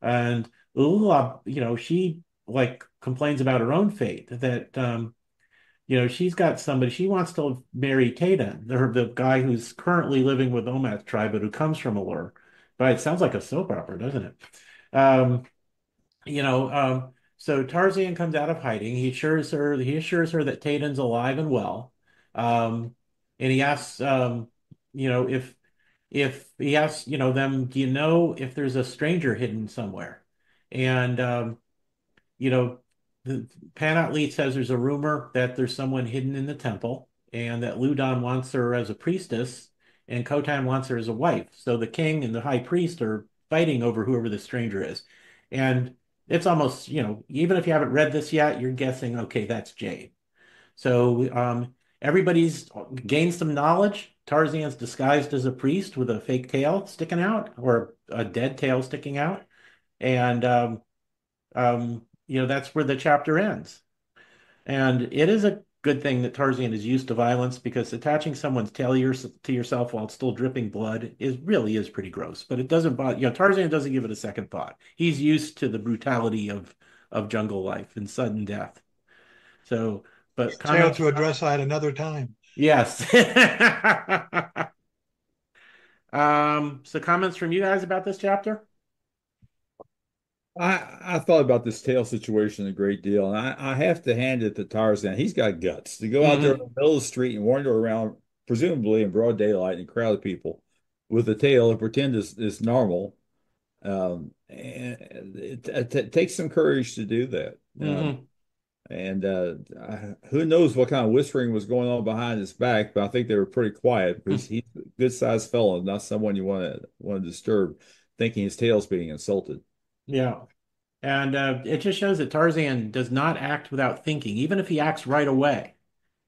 And Olula, she like complains about her own fate that she's got somebody she wants to marry Taden, the guy who's currently living with Omath tribe, but who comes from Allure. But it sounds like a soap opera, doesn't it? Um, you know, um, so Tarzan comes out of hiding. He assures her that Taden's alive and well. Um, and he asks, if he asks, them, do you know if there's a stranger hidden somewhere? And you know, the Panatlit says there's a rumor that there's someone hidden in the temple and that Ludon wants her as a priestess. and Khotan wants her as a wife. So the king and the high priest are fighting over whoever the stranger is. And it's almost, even if you haven't read this yet, you're guessing, okay, that's Jade. So everybody's gained some knowledge. Tarzan's disguised as a priest with a fake tail sticking out or a dead tail sticking out. And that's where the chapter ends. And it is a good thing that Tarzan is used to violence because attaching someone's tail to yourself while it's still dripping blood is pretty gross. But it doesn't bother, Tarzan doesn't give it a second thought. He's used to the brutality of jungle life and sudden death. So, but Tale comments to from address that another time. yes. So comments from you guys about this chapter? I thought about this tail situation a great deal, and I have to hand it to Tarzan. He's got guts to go out there in Hmm. the middle of the street and wander around, presumably in broad daylight, and crowd of people with a tail and pretend it's normal. And it takes some courage to do that. Hmm. And who knows what kind of whispering was going on behind his back, but I think they were pretty quiet because he's a good sized fellow, not someone you want to disturb, thinking his tail's being insulted. Yeah. And it just shows that Tarzan does not act without thinking, even if he acts right away.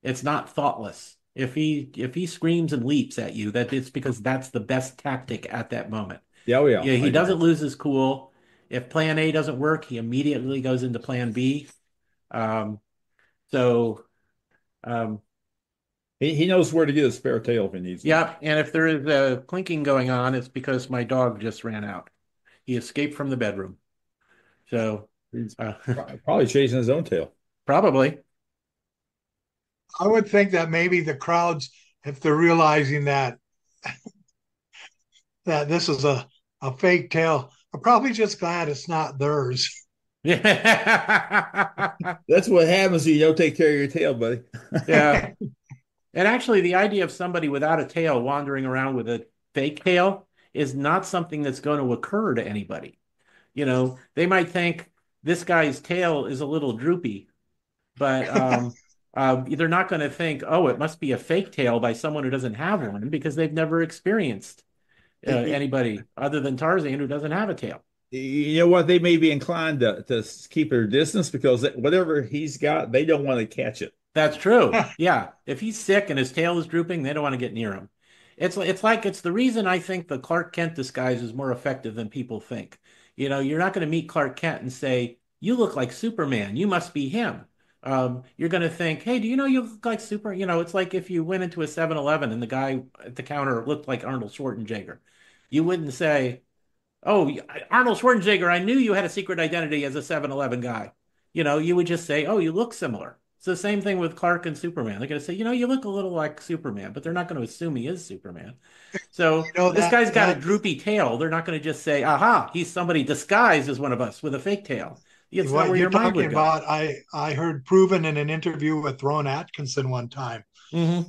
It's not thoughtless. If he screams and leaps at you, that it's because that's the best tactic at that moment. Yeah, oh yeah, Yeah, I he agree. doesn't lose his cool. If plan A doesn't work, he immediately goes into plan B. Um, so um, He knows where to get a spare tail if he needs one. yeah, and if there is a clinking going on, it's because my dog just ran out. He escaped from the bedroom. So He's uh, probably chasing his own tail. probably. I would think that maybe the crowds, if they're realizing that this is a fake tale, are probably just glad it's not theirs. Yeah. That's what happens when you don't take care of your tail, buddy. Yeah. And actually, the idea of somebody without a tail wandering around with a fake tail is not something that's going to occur to anybody. They might think this guy's tail is a little droopy, but they're not going to think, oh, it must be a fake tail by someone who doesn't have one because they've never experienced anybody other than Tarzan who doesn't have a tail. You know what? They may be inclined to keep their distance because whatever he's got, they don't want to catch it. That's true. Yeah. If he's sick and his tail is drooping, they don't want to get near him. It's the reason I think the Clark Kent disguise is more effective than people think. You're not going to meet Clark Kent and say, "You look like Superman. You must be him." You're going to think, "Hey, do you know you look like Super?" It's like if you went into a 7-Eleven and the guy at the counter looked like Arnold Schwarzenegger. You wouldn't say, "Oh, Arnold Schwarzenegger, I knew you had a secret identity as a 7-Eleven guy." You would just say, "Oh, you look similar." It's the same thing with Clark and Superman. They're going to say, "You look a little like Superman," but they're not going to assume he is Superman. So this that guy's got a that droopy tail. They're not going to just say, "Aha, he's somebody disguised as one of us with a fake tail." It's not what where you're your mind talking would go. about. I heard proven in an interview with Ron Atkinson one time, Hmm.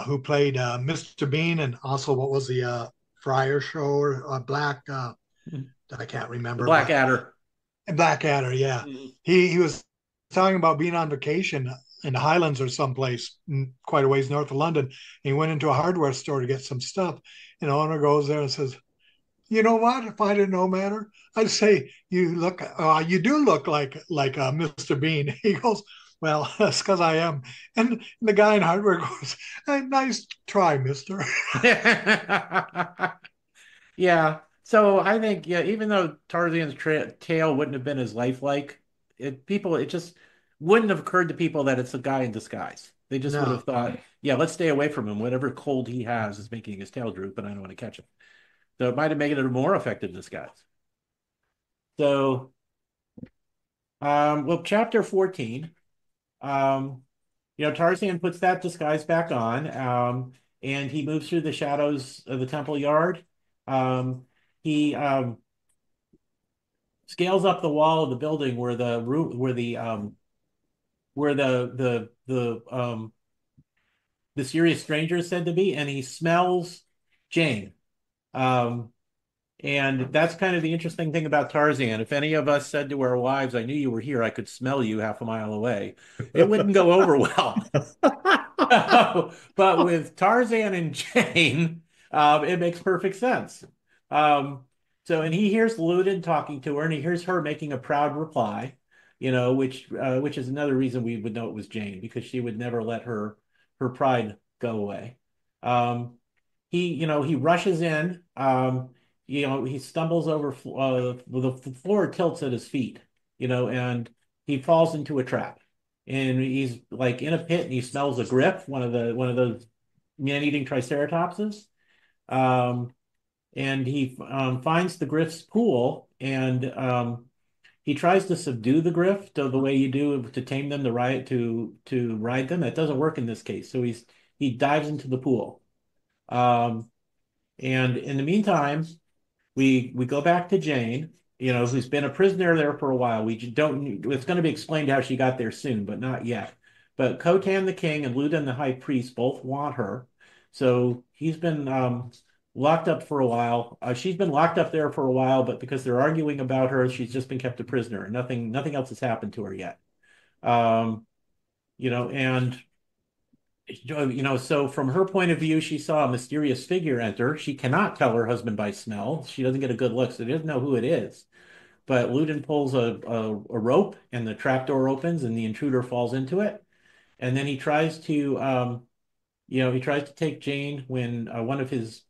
who played Mr. Bean and also what was the Friar Show or Black. I can't The remember, but Blackadder. Blackadder. Yeah, Hmm. he was talking about being on vacation in the Highlands or someplace quite a ways north of London. He went into a hardware store to get some stuff, and the owner goes there and says, "You know what? If I didn't know matter, I'd say you do look like Mr. Bean." He goes, "Well, that's because I am." And the guy in hardware goes, "Nice try, Mister." Yeah. So I think, yeah, even though Tarzan's tail wouldn't have been as lifelike, it just wouldn't have occurred to people that it's a guy in disguise. They just would have No, thought, yeah, let's stay away from him. Whatever cold he has is making his tail droop, and I don't want to catch it. So it might have made it a more effective disguise. So, well, chapter 14, um, Tarzan puts that disguise back on, and he moves through the shadows of the temple yard. He scales up the wall of the building where the roof, where the mysterious stranger is said to be, and he smells Jane. Um, and that's kind of the interesting thing about Tarzan. If any of us said to our wives, "I knew you were here, I could smell you half a mile away," it wouldn't go over well. But with Tarzan and Jane, it makes perfect sense. Um, and he hears Ludin talking to her, and he hears her making a proud reply, which is another reason we would know it was Jane because she would never let her pride go away. Um, he rushes in. He stumbles over. The floor tilts at his feet, and he falls into a trap and he's like in a pit and he smells a griff, one of those man-eating triceratopses. Um, and he finds the griff's pool and he tries to subdue the griff to the way you do to tame them to ride them. That doesn't work in this case. So he dives into the pool. And in the meantime, we go back to Jane, who's been a prisoner there for a while. We don't. It's going to be explained how she got there soon, but not yet. But Khotan the king and Ludan the high priest both want her, so he's been locked up for a while. She's been locked up there for a while, but because they're arguing about her, she's just been kept a prisoner. Nothing else has happened to her yet. Um, and so from her point of view, she saw a mysterious figure enter. She cannot tell her husband by smell. She doesn't get a good look, so she doesn't know who it is. But Ludin pulls a rope, and the trapdoor opens, and the intruder falls into it. And then he tries to take Jane when one of his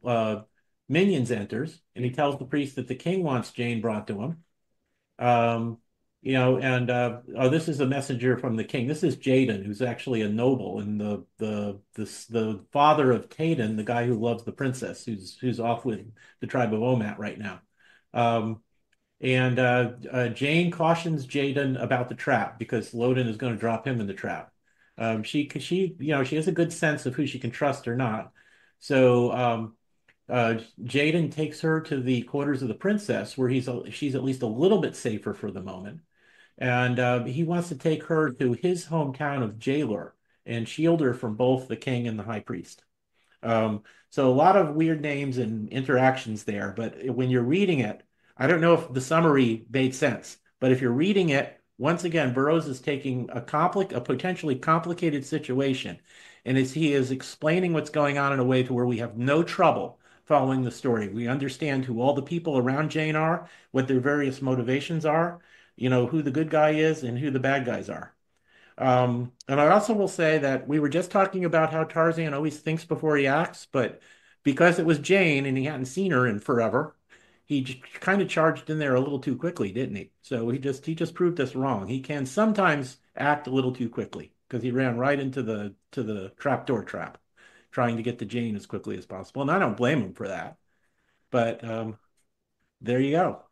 uh, minions enters, and he tells the priest that the king wants Jane brought to him. Um, and oh, this is a messenger from the king. This is Jaden, who's actually a noble and the father of Taden, the guy who loves the princess, who's off with the tribe of Omat right now. Um, and Jane cautions Jaden about the trap because Loden is going to drop him in the trap. She has a good sense of who she can trust or not. So Jaden takes her to the quarters of the princess, where she's at least a little bit safer for the moment. And he wants to take her to his hometown of Jailor and shield her from both the king and the high priest. So a lot of weird names and interactions there, but when you're reading it, I don't know if the summary made sense, but if you're reading it, once again, Burroughs is taking a potentially complicated situation, and as he is explaining what's going on in a way to where we have no trouble following the story. We understand who all the people around Jane are, what their various motivations are, who the good guy is and who the bad guys are. And I also will say that we were just talking about how Tarzan always thinks before he acts, but because it was Jane and he hadn't seen her in forever, he kind of charged in there a little too quickly, didn't he? So he just proved us wrong. He can sometimes act a little too quickly because he ran right into the trapdoor trap, trying to get to Jane as quickly as possible. And I don't blame him for that. But there you go.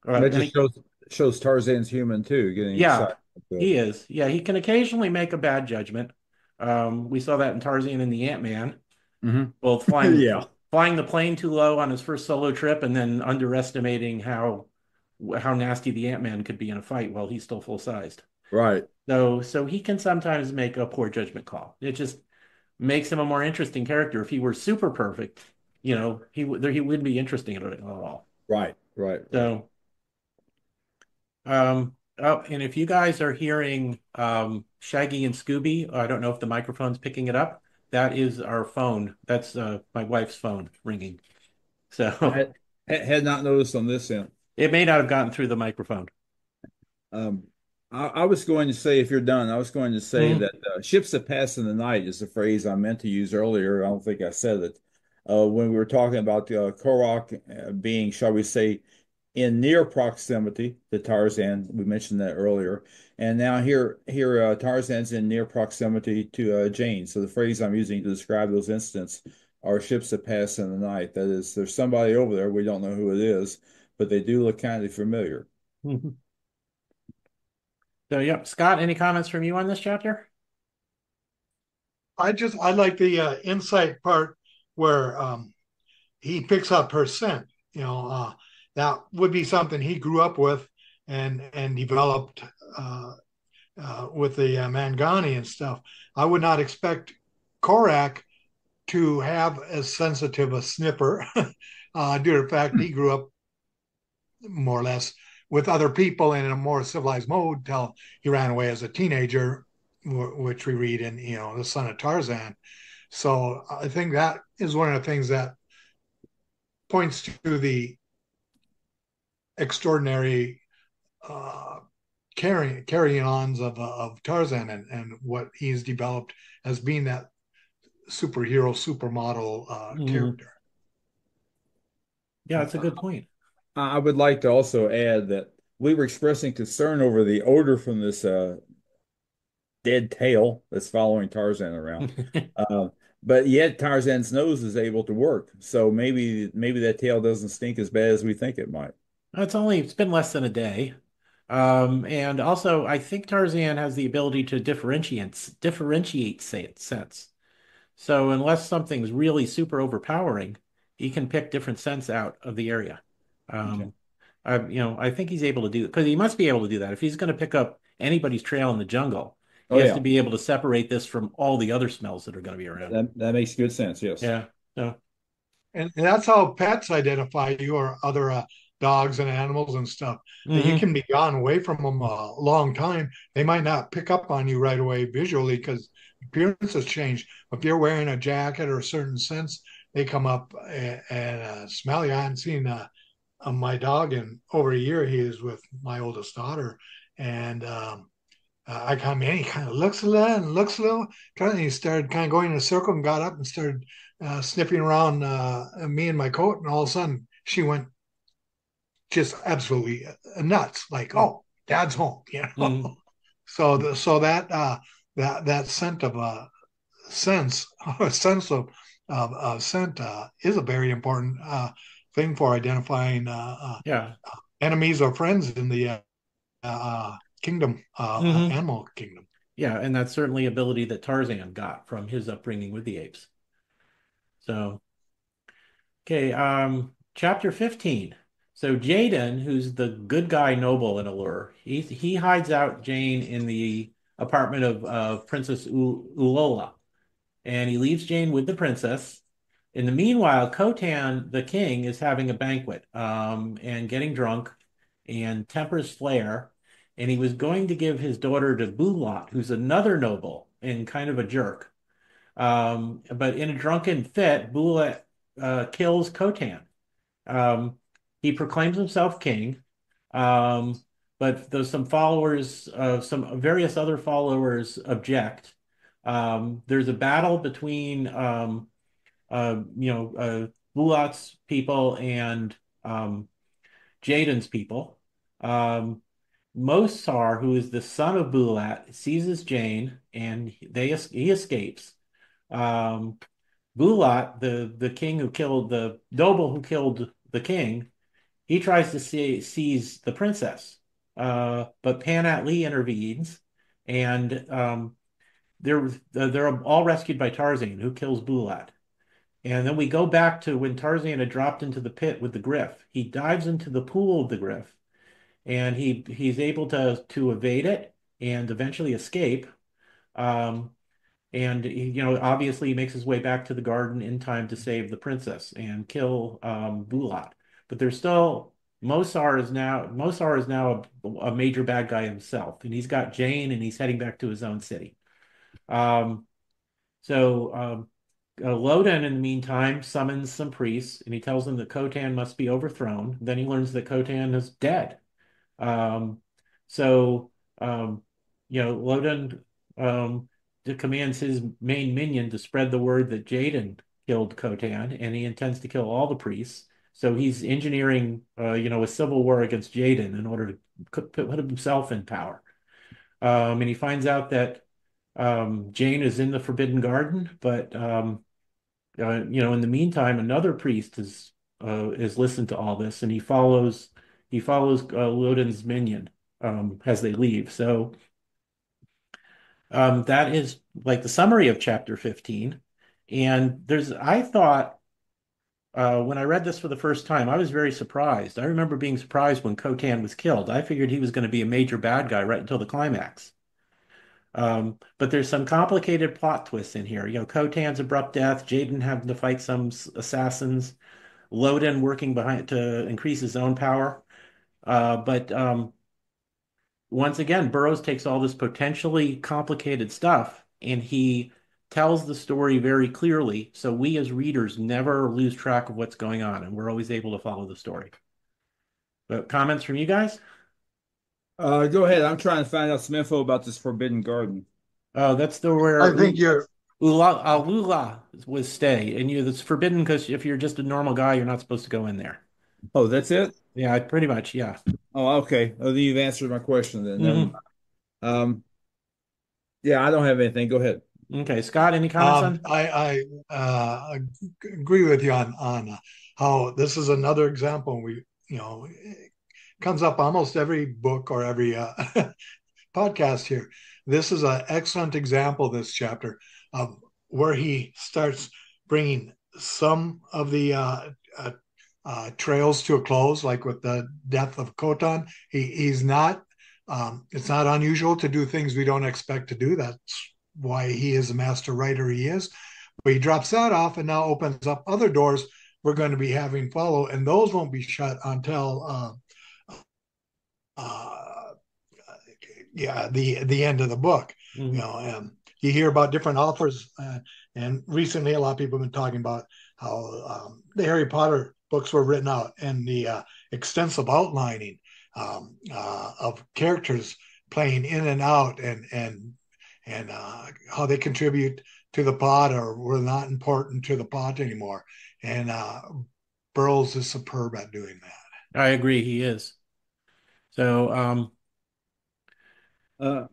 That just Any shows Tarzan's human too, getting Yeah, excited. But he is. Yeah, he can occasionally make a bad judgment. We saw that in Tarzan and the Ant-Man, Mhm. both Yeah, flying the plane too low on his first solo trip, and then underestimating how nasty the Ant-Man could be in a fight while he's still full-sized. right. So he can sometimes make a poor judgment call. It just makes him a more interesting character. If he were super perfect, he wouldn't be interesting at all. Right, right, right. So. Oh, and if you guys are hearing Shaggy and Scooby, I don't know if the microphone's picking it up. That is our phone. That's my wife's phone ringing. I So had not noticed on this end. it may not have gotten through the microphone. Um, I was going to say, if you're done, I was going to say Mhm. that ships that pass in the night is a phrase I meant to use earlier. I don't think I said it. When we were talking about Korok being, shall we say, in near proximity to Tarzan, we mentioned that earlier. And now here Tarzan's in near proximity to Jane. So the phrase I'm using to describe those incidents are ships that pass in the night. That is, there's somebody over there. We don't know who it is, but they do look kind of familiar. Mhm. So, yep. Scott, any comments from you on this chapter? I like the insight part where he picks up her scent. That would be something he grew up with and developed with the Mangani and stuff. I would not expect Korak to have as sensitive a sniffer due to the fact he grew up more or less with other people and in a more civilized mode till he ran away as a teenager which we read in the Son of Tarzan. So I think that is one of the things that points to the extraordinary uh, carrying ons of Tarzan and what he's developed as being that superhero supermodel Mhm. character. Yeah, that's a good point. I would like to also add that we were expressing concern over the odor from this dead tail that's following Tarzan around. Uh, but yet Tarzan's nose is able to work. So maybe that tail doesn't stink as bad as we think it might. It's been less than a day. And also I think Tarzan has the ability to differentiate scents. So unless something's really super overpowering, he can pick different scents out of the area. Okay. Um, I think he's able to do because he must be able to do that. If he's going to pick up anybody's trail in the jungle, he Oh has to yeah. be able to separate this from all the other smells that are going to be around. That makes good sense. Yes. Yeah. So, And that's how pets identify you or other dogs and animals and stuff. You hmm can be gone away from them a long time. They might not pick up on you right away visually because appearances change. If you're wearing a jacket or a certain sense, they come up and smell you. I haven't seen my dog in over a year. He is with my oldest daughter, and I come in. He kind of looks a little and looks a little. And he started kind of going in a circle and got up and started sniffing around me and my coat. And all of a sudden, she went just absolutely nuts. Like, oh, Dad's home. hmm So that scent of sense, a sense of scent is a very important thing for identifying Yeah. enemies or friends in the kingdom, hmm animal kingdom. Yeah, and that's certainly ability that Tarzan got from his upbringing with the apes. So, okay, chapter 15. So Jaden, who's the good guy noble in Allure, he hides out Jane in the apartment of Princess Ulola, and he leaves Jane with the princess. In the meanwhile, Khotan, the king, is having a banquet, and getting drunk, and tempers flare, and he was going to give his daughter to Bulat, who's another noble and kind of a jerk. But in a drunken fit, Bulat kills Khotan. Um, he proclaims himself king, um, but there's some followers, some various other followers object. There's a battle between, Bulat's people and Jaden's people. Um, Mosar, who is the son of Bulat, seizes Jane and he escapes. Um, Bulat, the king who killed the noble who killed the king, he tries to seize the princess. But Panat intervenes, and they're all rescued by Tarzan, who kills Bulat. And then we go back to when Tarzan had dropped into the pit with the griff. He dives into the pool of the griff, and he's able to evade it and eventually escape. Um, and obviously he makes his way back to the garden in time to save the princess and kill Bulat. But there's still Mosar is now a major bad guy himself, and he's got Jane, and he's heading back to his own city. Um, so Loden, in the meantime, summons some priests, and he tells them that Khotan must be overthrown. Then he learns that Khotan is dead. Um, so, um, Loden commands his main minion to spread the word that Jaden killed Khotan, and he intends to kill all the priests. So he's engineering, a civil war against Jaden in order to put himself in power. And he finds out that Jane is in the Forbidden Garden, but in the meantime, another priest is listened to all this, and he follows Loden's minion as they leave. So that is like the summary of chapter 15. And I thought when I read this for the first time, I was very surprised. I remember being surprised when Khotan was killed. I figured he was going to be a major bad guy right until the climax. But there's some complicated plot twists in here. Khotan's abrupt death, Jaden having to fight some assassins, Loden working behind to increase his own power. But once again, Burroughs takes all this potentially complicated stuff and he tells the story very clearly, so we as readers never lose track of what's going on, and we're always able to follow the story. But comments from you guys? Go ahead. I'm trying to find out some info about this Forbidden Garden. Oh, that's the where I think you're Lula was stay, and it's forbidden because if you're just a normal guy, you're not supposed to go in there. Oh, that's it? Yeah, pretty much. Yeah. Oh, okay. Oh, then you've answered my question then. Never mind. Hmm. Yeah, I don't have anything. Go ahead. Okay, Scott, any comments on? I agree with you on how this is another example. It comes up almost every book or every podcast here. This is an excellent example, this chapter, of where he starts bringing some of the trails to a close, like with the death of Khotan. He's not, it's not unusual to do things we don't expect to do. That's why he is the master writer he is. But he drops that off and now opens up other doors we're going to be having follow, and those won't be shut until uh, the end of the book. Hmm. You hear about different authors, and recently a lot of people have been talking about how the Harry Potter books were written out and the extensive outlining of characters playing in and out and how they contribute to the plot or were not important to the plot anymore. And Burroughs is superb at doing that. I agree, he is. So, Uh,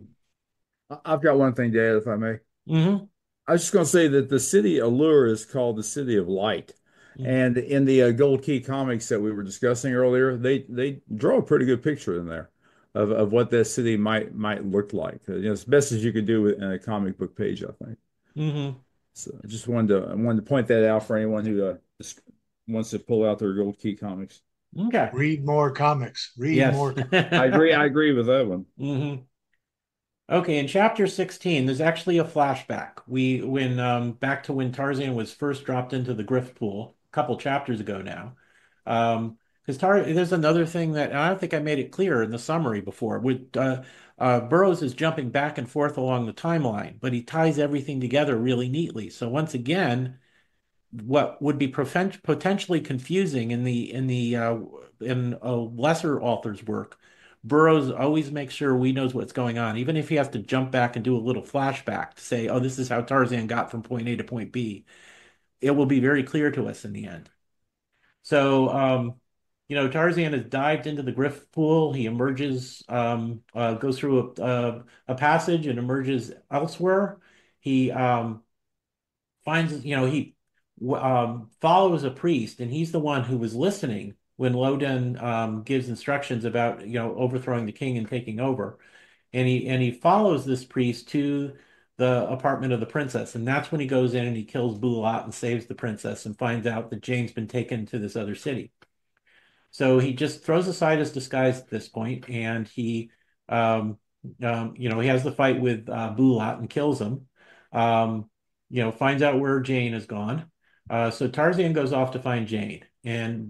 I've got one thing to add, if I may. mhm. I was just going to say that the city Allure is called the City of Light. And in the Gold Key comics that we were discussing earlier, they draw a pretty good picture in there of what that city might look like. As best as you could do in a comic book page, I think. Hmm. So I wanted to point that out for anyone who just wants to pull out their Gold Key comics. Okay. Read more comics. Read Yes. more. I agree with that one. Hmm. Okay, in chapter 16, there's actually a flashback. When back to when Tarzan was first dropped into the Grift Pool a couple chapters ago now. Because there's another thing that and I don't think I made it clear in the summary before. Burroughs is jumping back and forth along the timeline, but he ties everything together really neatly. So once again, what would be potentially confusing in a lesser author's work, Burroughs always makes sure we knows what's going on, even if he has to jump back and do a little flashback to say, "Oh, this is how Tarzan got from point A to point B." It will be very clear to us in the end. So, Tarzan has dived into the Griff pool. He emerges, goes through a passage and emerges elsewhere. He finds, he follows a priest, and he's the one who was listening when Loden gives instructions about, overthrowing the king and taking over. And he follows this priest to the apartment of the princess, and that's when he goes in and he kills Bulat and saves the princess and finds out that Jane's been taken to this other city. So he just throws aside his disguise at this point, and um, he has the fight with Bulat and kills him. Finds out where Jane has gone. So Tarzan goes off to find Jane,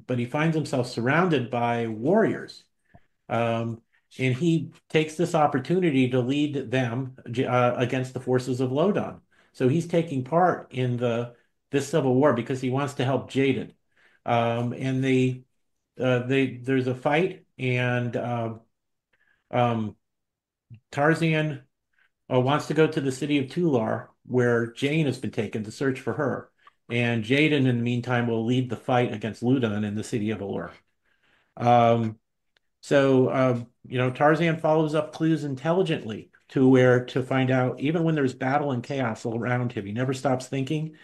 but he finds himself surrounded by warriors. Um, and he takes this opportunity to lead them against the forces of Lodon. So he's taking part in this civil war because he wants to help Jaden. And there's a fight, and um, Tarzan wants to go to the city of Tular, where Jane has been taken to search for her. And Jaden, in the meantime, will lead the fight against Ludon in the city of Allure. Um, Tarzan follows up clues intelligently to where to find out, even when there's battle and chaos all around him, he never stops thinking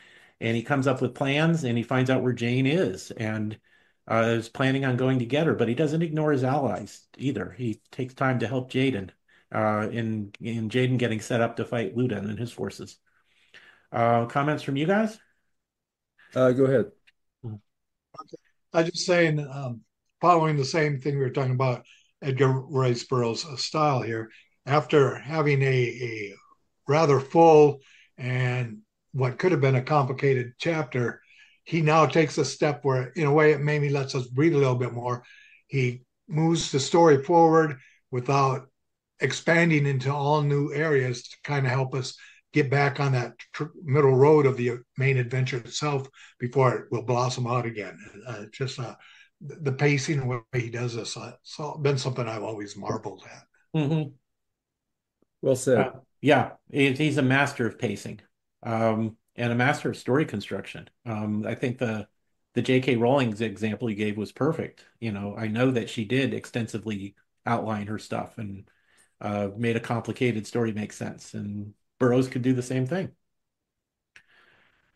and he comes up with plans and he finds out where Jane is and is planning on going to get her, but he doesn't ignore his allies either. He takes time to help Jaden in Jaden getting set up to fight Ludin and his forces. Comments from you guys? Go ahead. I just saying, following the same thing we were talking about, Edgar Rice Burroughs' style here. After having a rather full and what could have been a complicated chapter, he now takes a step where, in a way, it maybe lets us breathe a little bit more. He moves the story forward without expanding into all new areas to kind of help us get back on that middle road of the main adventure itself before it will blossom out again. Just the pacing and the way he does this, it's been something I've always marveled at. Hmm. Well said. Yeah, he's a master of pacing, and a master of story construction. I think the J.K. Rowling's example you gave was perfect. I know that she did extensively outline her stuff and made a complicated story make sense, and Burroughs could do the same thing.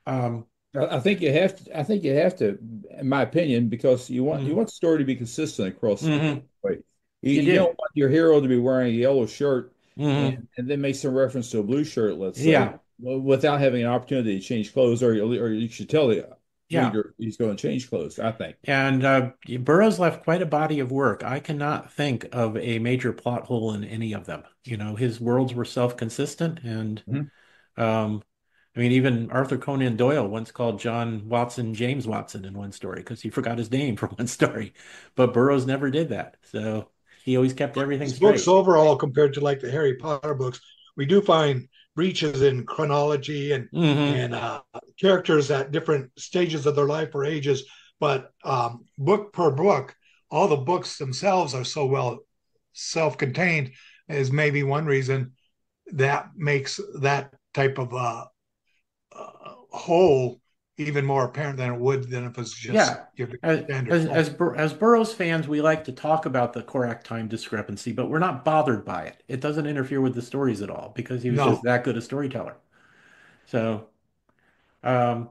Um, I think you have to. I think you have to, in my opinion, because you mhm, want the story to be consistent across the mhm, way. you You don't do. want your hero to be wearing a yellow shirt Hmm. and then make some reference to a blue shirt, let's say, Yeah, without having an opportunity to change clothes, or you should tell the yeah. reader he's going to change clothes, I think. And Burroughs left quite a body of work. I cannot think of a major plot hole in any of them. His worlds were self-consistent, and Mhm. um, I mean, even Arthur Conan Doyle once called John Watson James Watson in one story because he forgot his name for one story. But Burroughs never did that. So he always kept everything These books straight. overall, compared to like the Harry Potter books, we do find breaches in chronology Hmm. and characters at different stages of their life or ages. But book per book, all the books themselves are so well self-contained, is maybe one reason that makes that type of whole even more apparent than it would than if it was just Yeah. your As, standard as, book. as, as Burroughs fans, we like to talk about the correct time discrepancy, but we're not bothered by it. It doesn't interfere with the stories at all because he was just No, that good a storyteller. So, um,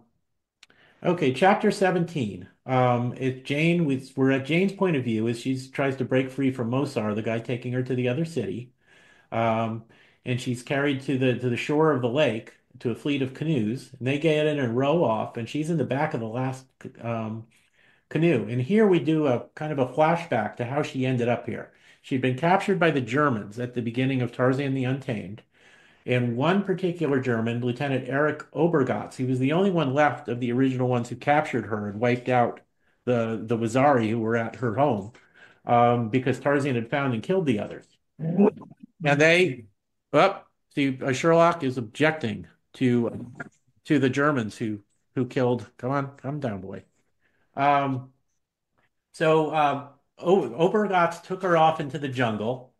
okay, chapter 17. We're at Jane's point of view as she tries to break free from Mosar, the guy taking her to the other city. Um, and she's carried to the shore of the lake to a fleet of canoes, and they get in and row off, and she's in the back of the last um, canoe. And here we do a kind of a flashback to how she ended up here. She'd been captured by the Germans at the beginning of Tarzan the Untamed. And one particular German, Lieutenant Erich Obergatz, he was the only one left of the original ones who captured her and wiped out the Wazari who were at her home, because Tarzan had found and killed the others. And see, Sherlock is objecting to the Germans who killed. Come on, come down, boy. Um, Obergotz took her off into the jungle.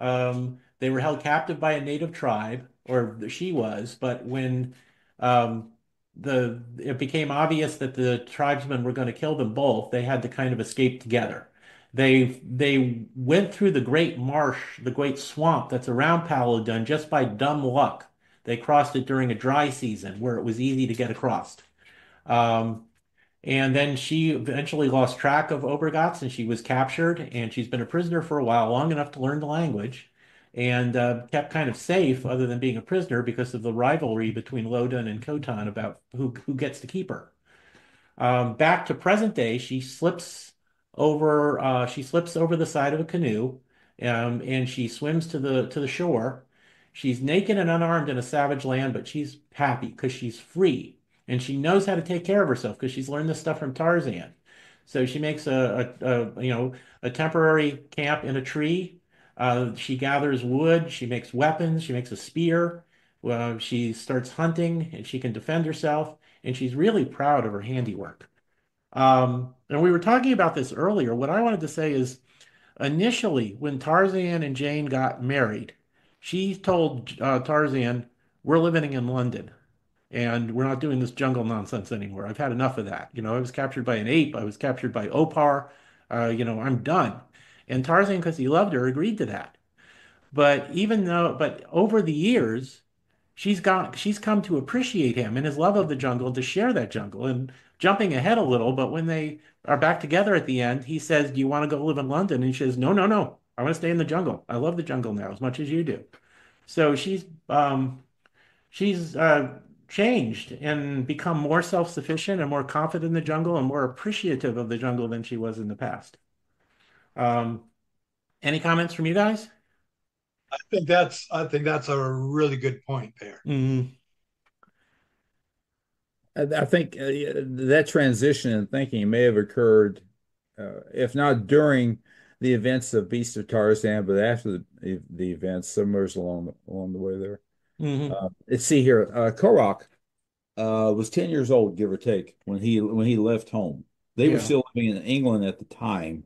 They were held captive by a native tribe, or she was, but when um, it became obvious that the tribesmen were going to kill them both, they had to kind of escape together. They went through the great marsh, the great swamp that's around Paludan just by dumb luck. They crossed it during a dry season where it was easy to get across. Um, and then she eventually lost track of Obergatz and she was captured and she's been a prisoner for a while, long enough to learn the language and kept kind of safe other than being a prisoner because of the rivalry between Loden and Khotan about who gets to keep her. Back to present day, she slips over the side of a canoe, and she swims to the shore. She's naked and unarmed in a savage land, but she's happy because she's free and she knows how to take care of herself because she's learned this stuff from Tarzan. So she makes a temporary camp in a tree. She gathers wood. She makes weapons. She makes a spear. She starts hunting and she can defend herself and she's really proud of her handiwork. And we were talking about this earlier. What I wanted to say is initially, when Tarzan and Jane got married, she told Tarzan, "We're living in London and we're not doing this jungle nonsense anymore. I've had enough of that. I was captured by an ape, I was captured by Opar. I'm done." And Tarzan, because he loved her, agreed to that. But over the years, she's come to appreciate him and his love of the jungle, to share that jungle. And jumping ahead a little, but when they are back together at the end, he says, "Do you want to go live in London?" And she says, "No, no, no. I want to stay in the jungle. I love the jungle now as much as you do." So she's changed and become more self-sufficient and more confident in the jungle and more appreciative of the jungle than she was in the past. Um, any comments from you guys? I think that's a really good point there. Mm, I think that transition in thinking may have occurred, if not during the events of Beast of Tarzan, but after the events, somewhere along the way there. Hmm. Let's see here. Korok was 10 years old, give or take, when he left home. They were Yeah. still living in England at the time.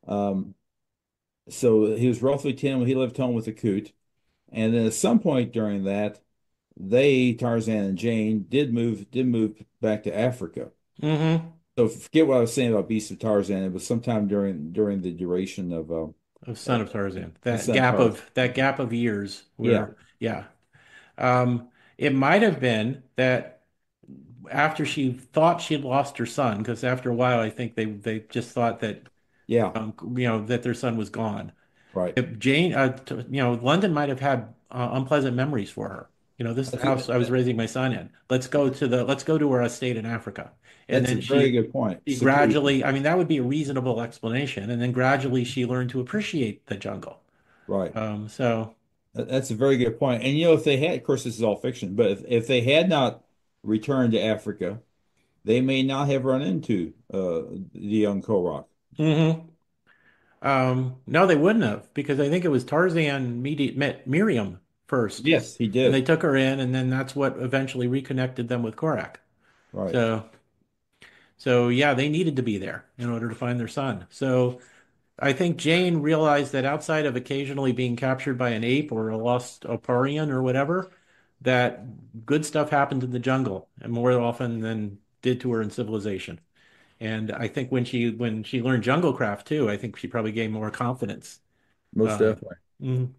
Um, so he was roughly 10 when he left home with the coot. And then at some point during that, Tarzan and Jane, did move back to Africa. Hmm. So forget what I was saying about Beast of Tarzan. It was sometime during the duration Of Son of of Tarzan. the Son of Tarzan. That gap of years Yeah, where, yeah. It might have been that after she thought she'd lost her son, because after a while, I think they just thought that yeah, that their son was gone. right. If Jane, London might have had unpleasant memories for her. This is the That's house I was a, raising my son in. Let's go to her estate in Africa. And that's a then very good point. she Seclusion, gradually, I mean, that would be a reasonable explanation. And then gradually she learned to appreciate the jungle. right. So, That's a very good point. And if they had, of course, this is all fiction, but if they had not returned to Africa, they may not have run into the young Korok. mhm. No, they wouldn't have because I think it was Tarzan met Miriam first, Yes, he and they did. took her in, and then that's what eventually reconnected them with Korak. Right. So, so yeah, they needed to be there in order to find their son. So I think Jane realized that outside of occasionally being captured by an ape or a lost Oparian or whatever, that good stuff happened in the jungle, and more often than did to her in civilization. And I think when she learned jungle craft too, I think she probably gained more confidence. Most Um, definitely. mhm.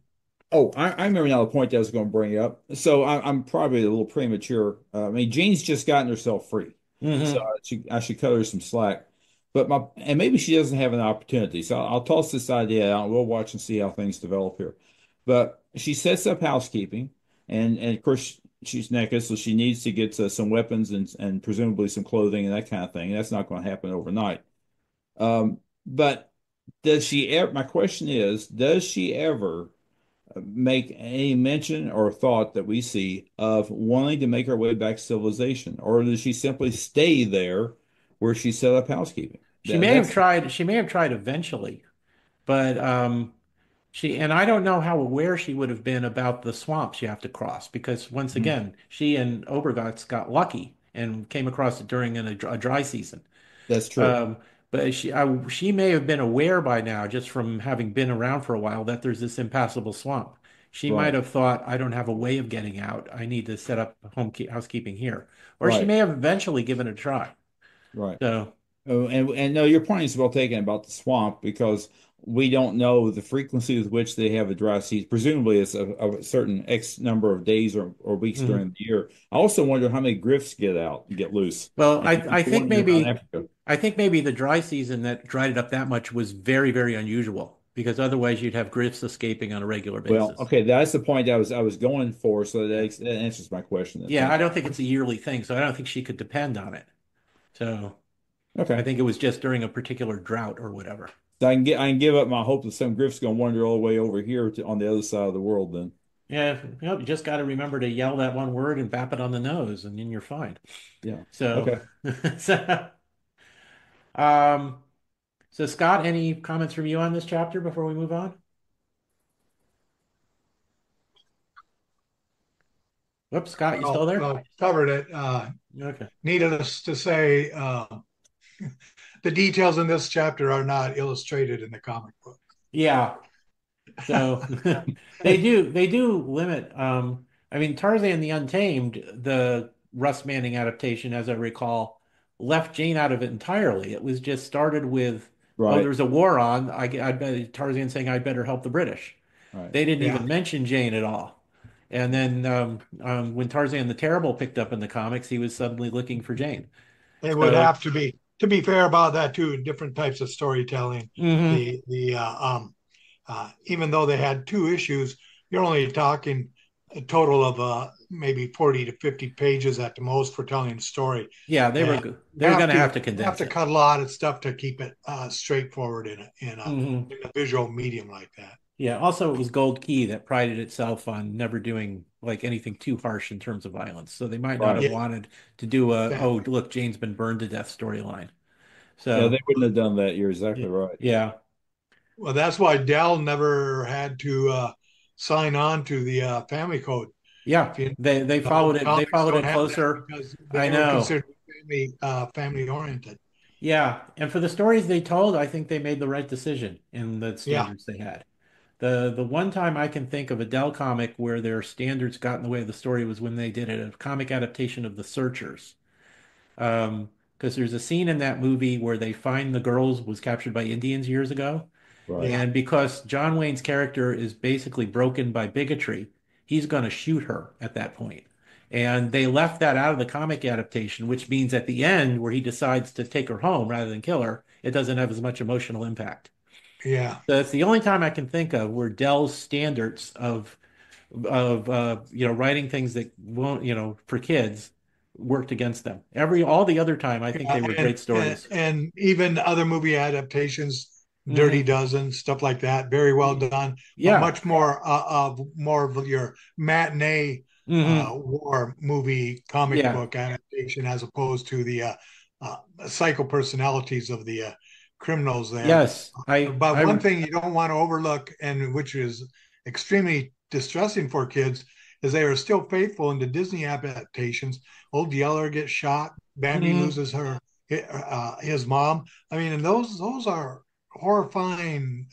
Oh, I remember now the point that I was going to bring up. So I'm probably a little premature. I mean, Jean's just gotten herself free, so Hmm. I should cut her some slack. But and maybe she doesn't have an opportunity. So I'll toss this idea out. We'll watch and see how things develop here. But she sets up housekeeping, and of course she's naked, so she needs to get some weapons and presumably some clothing and that kind of thing. That's not going to happen overnight. But does she ever? My question is, does she ever make any mention or thought that we see of wanting to make her way back to civilization, or does she simply stay there where she set up housekeeping? That's She may have tried eventually, but and I don't know how aware she would have been about the swamps you have to cross because once Mhm. again, she and Obergotz got lucky and came across it during a dry season. that's true. Um, but she may have been aware by now, just from having been around for a while, that there's this impassable swamp. She might Right, have thought, I don't have a way of getting out. I need to set up housekeeping here. Or she right, may have eventually given it a try. right. So, Oh, and no, your point is well taken about the swamp because we don't know the frequency with which they have a dry season. Presumably, it's a certain X number of days or weeks mhm. during the year. I also wonder how many grifts get out and get loose, Well, and if you're wondering around Africa. I think maybe the dry season that dried it up that much was very, very unusual because otherwise you'd have drifts escaping on a regular Well, basis. okay, that's the point I was going for. So Yeah. that answers my question. Then, Yeah, thank I you. don't think it's a yearly thing, so I don't think she could depend on it. So I Okay, think it was just during a particular drought or whatever. so I can give up my hope that some grift's going to wander all the way over here on the other side of the world. Then, Yeah, you just got to remember to yell that one word and bap it on the nose, and then you're fine. yeah, So, okay. so, um, so Scott, any comments from you on this chapter before we move on? Whoops, Scott, you still there? Covered it. Okay. Needless to say, the details in this chapter are not illustrated in the comic book. Yeah. So they do limit I mean Tarzan the Untamed, the Russ Manning adaptation, as I recall, left Jane out of it entirely. It was just started with, oh, Right, there's a war on. I bet Tarzan saying I'd better help the British. right. They didn't Yeah, even mention Jane at all. And then when Tarzan the Terrible picked up in the comics, he was suddenly looking for Jane. they would So, have to be. To be fair about that too, different types of storytelling. mhm. Even though they had two issues, you're only talking a total of maybe 40 to 50 pages at the most for telling a story. Yeah, And they were going to have to you have condense to it. cut a lot of stuff to keep it straightforward Mhm. in a visual medium like that. Yeah, also it was Gold Key that prided itself on never doing like anything too harsh in terms of violence. So they might not have Right. Yeah, wanted to do oh, exactly. look, Jane's been burned to death storyline. Yeah, So, they wouldn't have done that. You're exactly y- right. yeah. Well, that's why Dell never had to sign on to the family code. Yeah, If you, they the old followed it. They comics followed don't it have that closer. because I they were know. considered family oriented. Yeah, and for the stories they told, I think they made the right decision in the Yeah, standards they had. The one time I can think of a Dell comic where their standards got in the way of the story was when they did a comic adaptation of The Searchers. Because there's a scene in that movie where they find the girls was captured by Indians years ago. Right. yeah, And because John Wayne's character is basically broken by bigotry, he's going to shoot her at that point. And they left that out of the comic adaptation, which means at the end, where he decides to take her home rather than kill her, it doesn't have as much emotional impact. yeah. So it's the only time I can think of where Dell's standards of writing things that won't, for kids worked against them. All the other time, I think they were great And stories. even other movie adaptations, Dirty Hmm. Dozen, stuff like that, very well done, but Yeah. much more of your matinee Hmm. war movie comic Yeah. book adaptation as opposed to the psycho personalities of the criminals there. Yes. I But I one thing you don't want to overlook, and which is extremely distressing for kids, is they are still faithful in the Disney adaptations. Old Yeller gets shot. Bambi mhm. loses his mom. I mean, and those are horrifying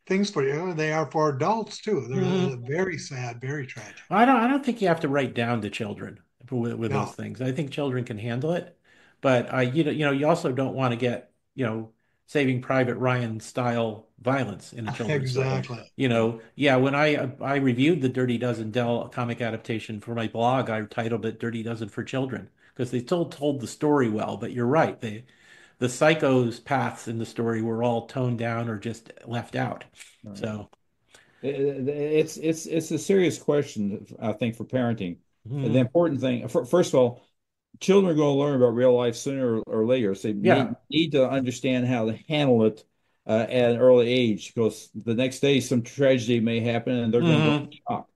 things for you. They are for adults too. They're Mhm. very sad, very tragic. I don't think you have to write down to children with those No, things. I think children can handle it, but you also don't want to get, Saving Private Ryan style violence in a children's story. exactly. Yeah, when I reviewed the Dirty Dozen Dell comic adaptation for my blog, I titled it Dirty Dozen for Children because they still told the story well, but you're right. The psychos paths in the story were all toned down or just left out. Right. So, It's a serious question, I think, for parenting. And the mhm. important thing, first of all, children are going to learn about real life sooner or later. So they Yeah. need to understand how to handle it at an early age because the next day some tragedy may happen and they're going to go Hmm. into shock.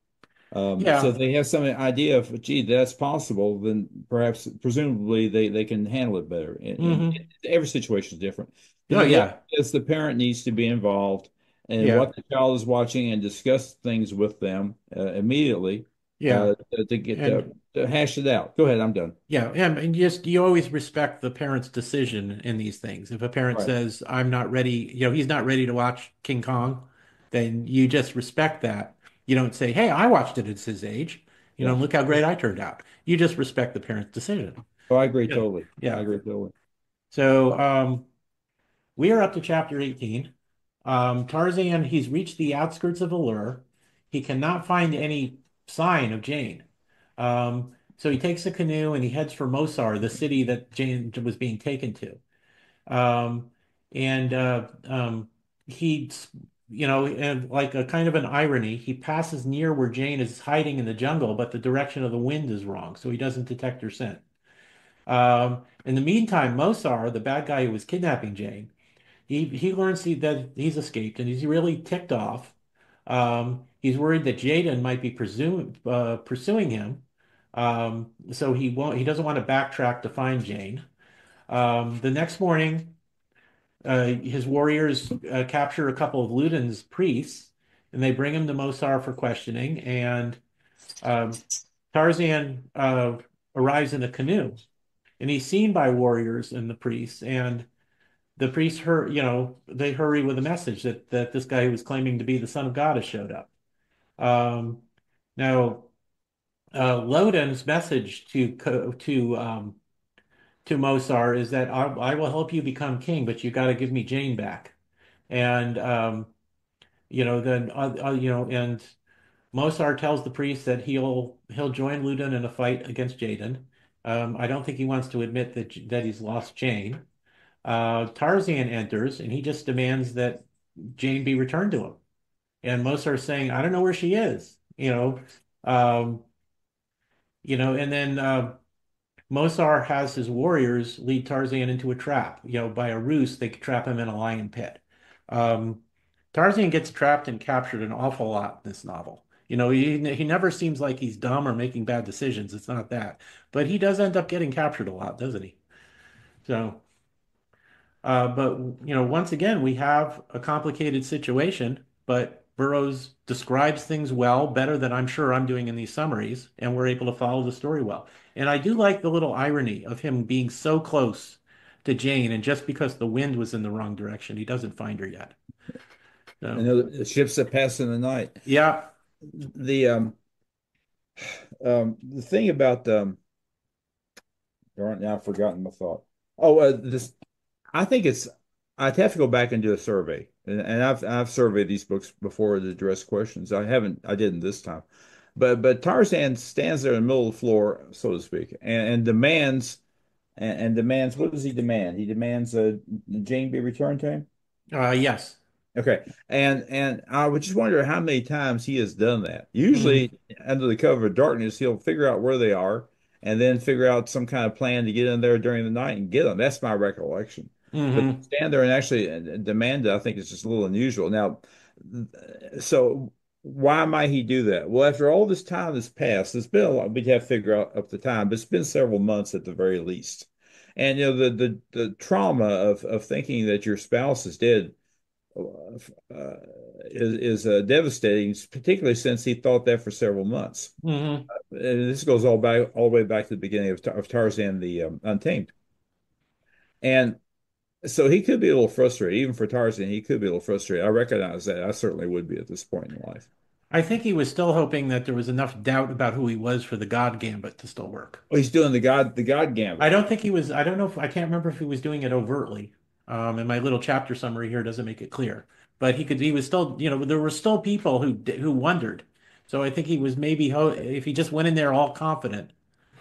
So if Yeah. they have some idea of, gee, that's possible, then perhaps, presumably, they can handle it better. And Hmm. every situation is different. But Oh, the bottom yeah. is the parent needs to be involved in Yeah. what the child is watching and discuss things with them immediately Yeah. to get And to hash it out. Go ahead, I'm done. yeah, and just you always respect the parent's decision in these things. If a parent Right. says, I'm not ready, he's not ready to watch King Kong, then you just respect that. You don't say, hey, I watched it at his age. Yeah. Look how great I turned out. You just respect the parent's decision. Oh, I agree Yeah. totally. I Yeah. agree totally. So we are up to chapter 18. Tarzan, he's reached the outskirts of Allure. He cannot find any sign of Jane. So he takes a canoe and he heads for Mosar, the city that Jane was being taken to. Um, and he, and like a kind of an irony, he passes near where Jane is hiding in the jungle, but the direction of the wind is wrong, so he doesn't detect her scent. In the meantime, Mosar, the bad guy who was kidnapping Jane, he learns that he's escaped and he's really ticked off. He's worried that Jaden might be pursuing him. So he doesn't want to backtrack to find Jane. The next morning, his warriors capture a couple of Ludin's priests and they bring him to Mosar for questioning. And um, Tarzan arrives in a canoe and he's seen by warriors and the priests. And the priests they hurry with a message that this guy who was claiming to be the son of God has showed up. Um, now, Lodin's message to Mosar is that I will help you become king, but you got to give me Jane back. And then and Mosar tells the priest that he'll join Ludin in a fight against Jaden. I don't think he wants to admit that he's lost Jane. Tarzan enters and he just demands that Jane be returned to him. And Mosar is saying, I don't know where she is, um, and then Mosar has his warriors lead Tarzan into a trap. By a ruse, they trap him in a lion pit. Um, Tarzan gets trapped and captured an awful lot in this novel. He never seems like he's dumb or making bad decisions. It's not that. But he does end up getting captured a lot, doesn't he? So, But once again, we have a complicated situation, but Burroughs describes things well, better than I'm sure I'm doing in these summaries, and we're able to follow the story well. And I do like the little irony of him being so close to Jane, and just because the wind was in the wrong direction, he doesn't find her yet. And So, the ships that pass in the night. yeah, The the thing about darn, now I've forgotten my thought. Oh, this I think it's I'd have to go back and do a survey. And I've surveyed these books before to address questions. I didn't this time. But Tarzan stands there in the middle of the floor, so to speak, and demands and demands what does he demand? He demands Jane be returned to him. yes. Okay. And I would just wonder how many times he has done that. Hmm. Usually under the cover of darkness, he'll figure out where they are and then figure out some kind of plan to get in there during the night and get them. That's my recollection. But to Hmm. stand there and actually demand it, I think is just a little unusual. Now, so why might he do that? Well, after all this time has passed, it's been a lot, we'd have to figure out up the time, but it's been several months at the very least. And the trauma of thinking that your spouse is dead is devastating, particularly since he thought that for several months. Hmm. And this goes all the way back to the beginning of Tarzan the Untamed, and so he could be a little frustrated. Even for Tarzan, he could be a little frustrated. I recognize that. I certainly would be at this point in life. I think he was still hoping that there was enough doubt about who he was for the God Gambit to still work. Oh, he's doing the God I gambit. don't think he was, I don't know if, I can't remember if he was doing it overtly. And my little chapter summary here doesn't make it clear. But he was still, there were still people who wondered. So I think he was maybe, if he just went in there all confident,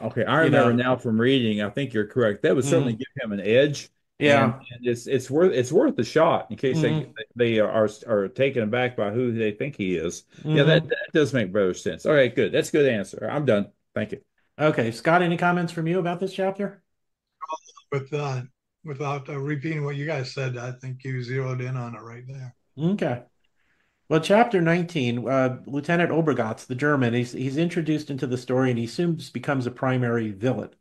Okay, I you remember know. now from reading. I think you're correct. That would certainly Hmm. give him an edge, Yeah. and it's worth the shot in case Hmm. they are taken aback by who they think he is. Yeah, Hmm. that does make better sense. All right, good. That's a good answer. I'm done. Thank you. Okay. Scott, any comments from you about this chapter? With without repeating what you guys said, I think you zeroed in on it right there. Okay. Well, chapter 19, Lieutenant Obergatz, the German, he's introduced into the story and he soon becomes a primary villain.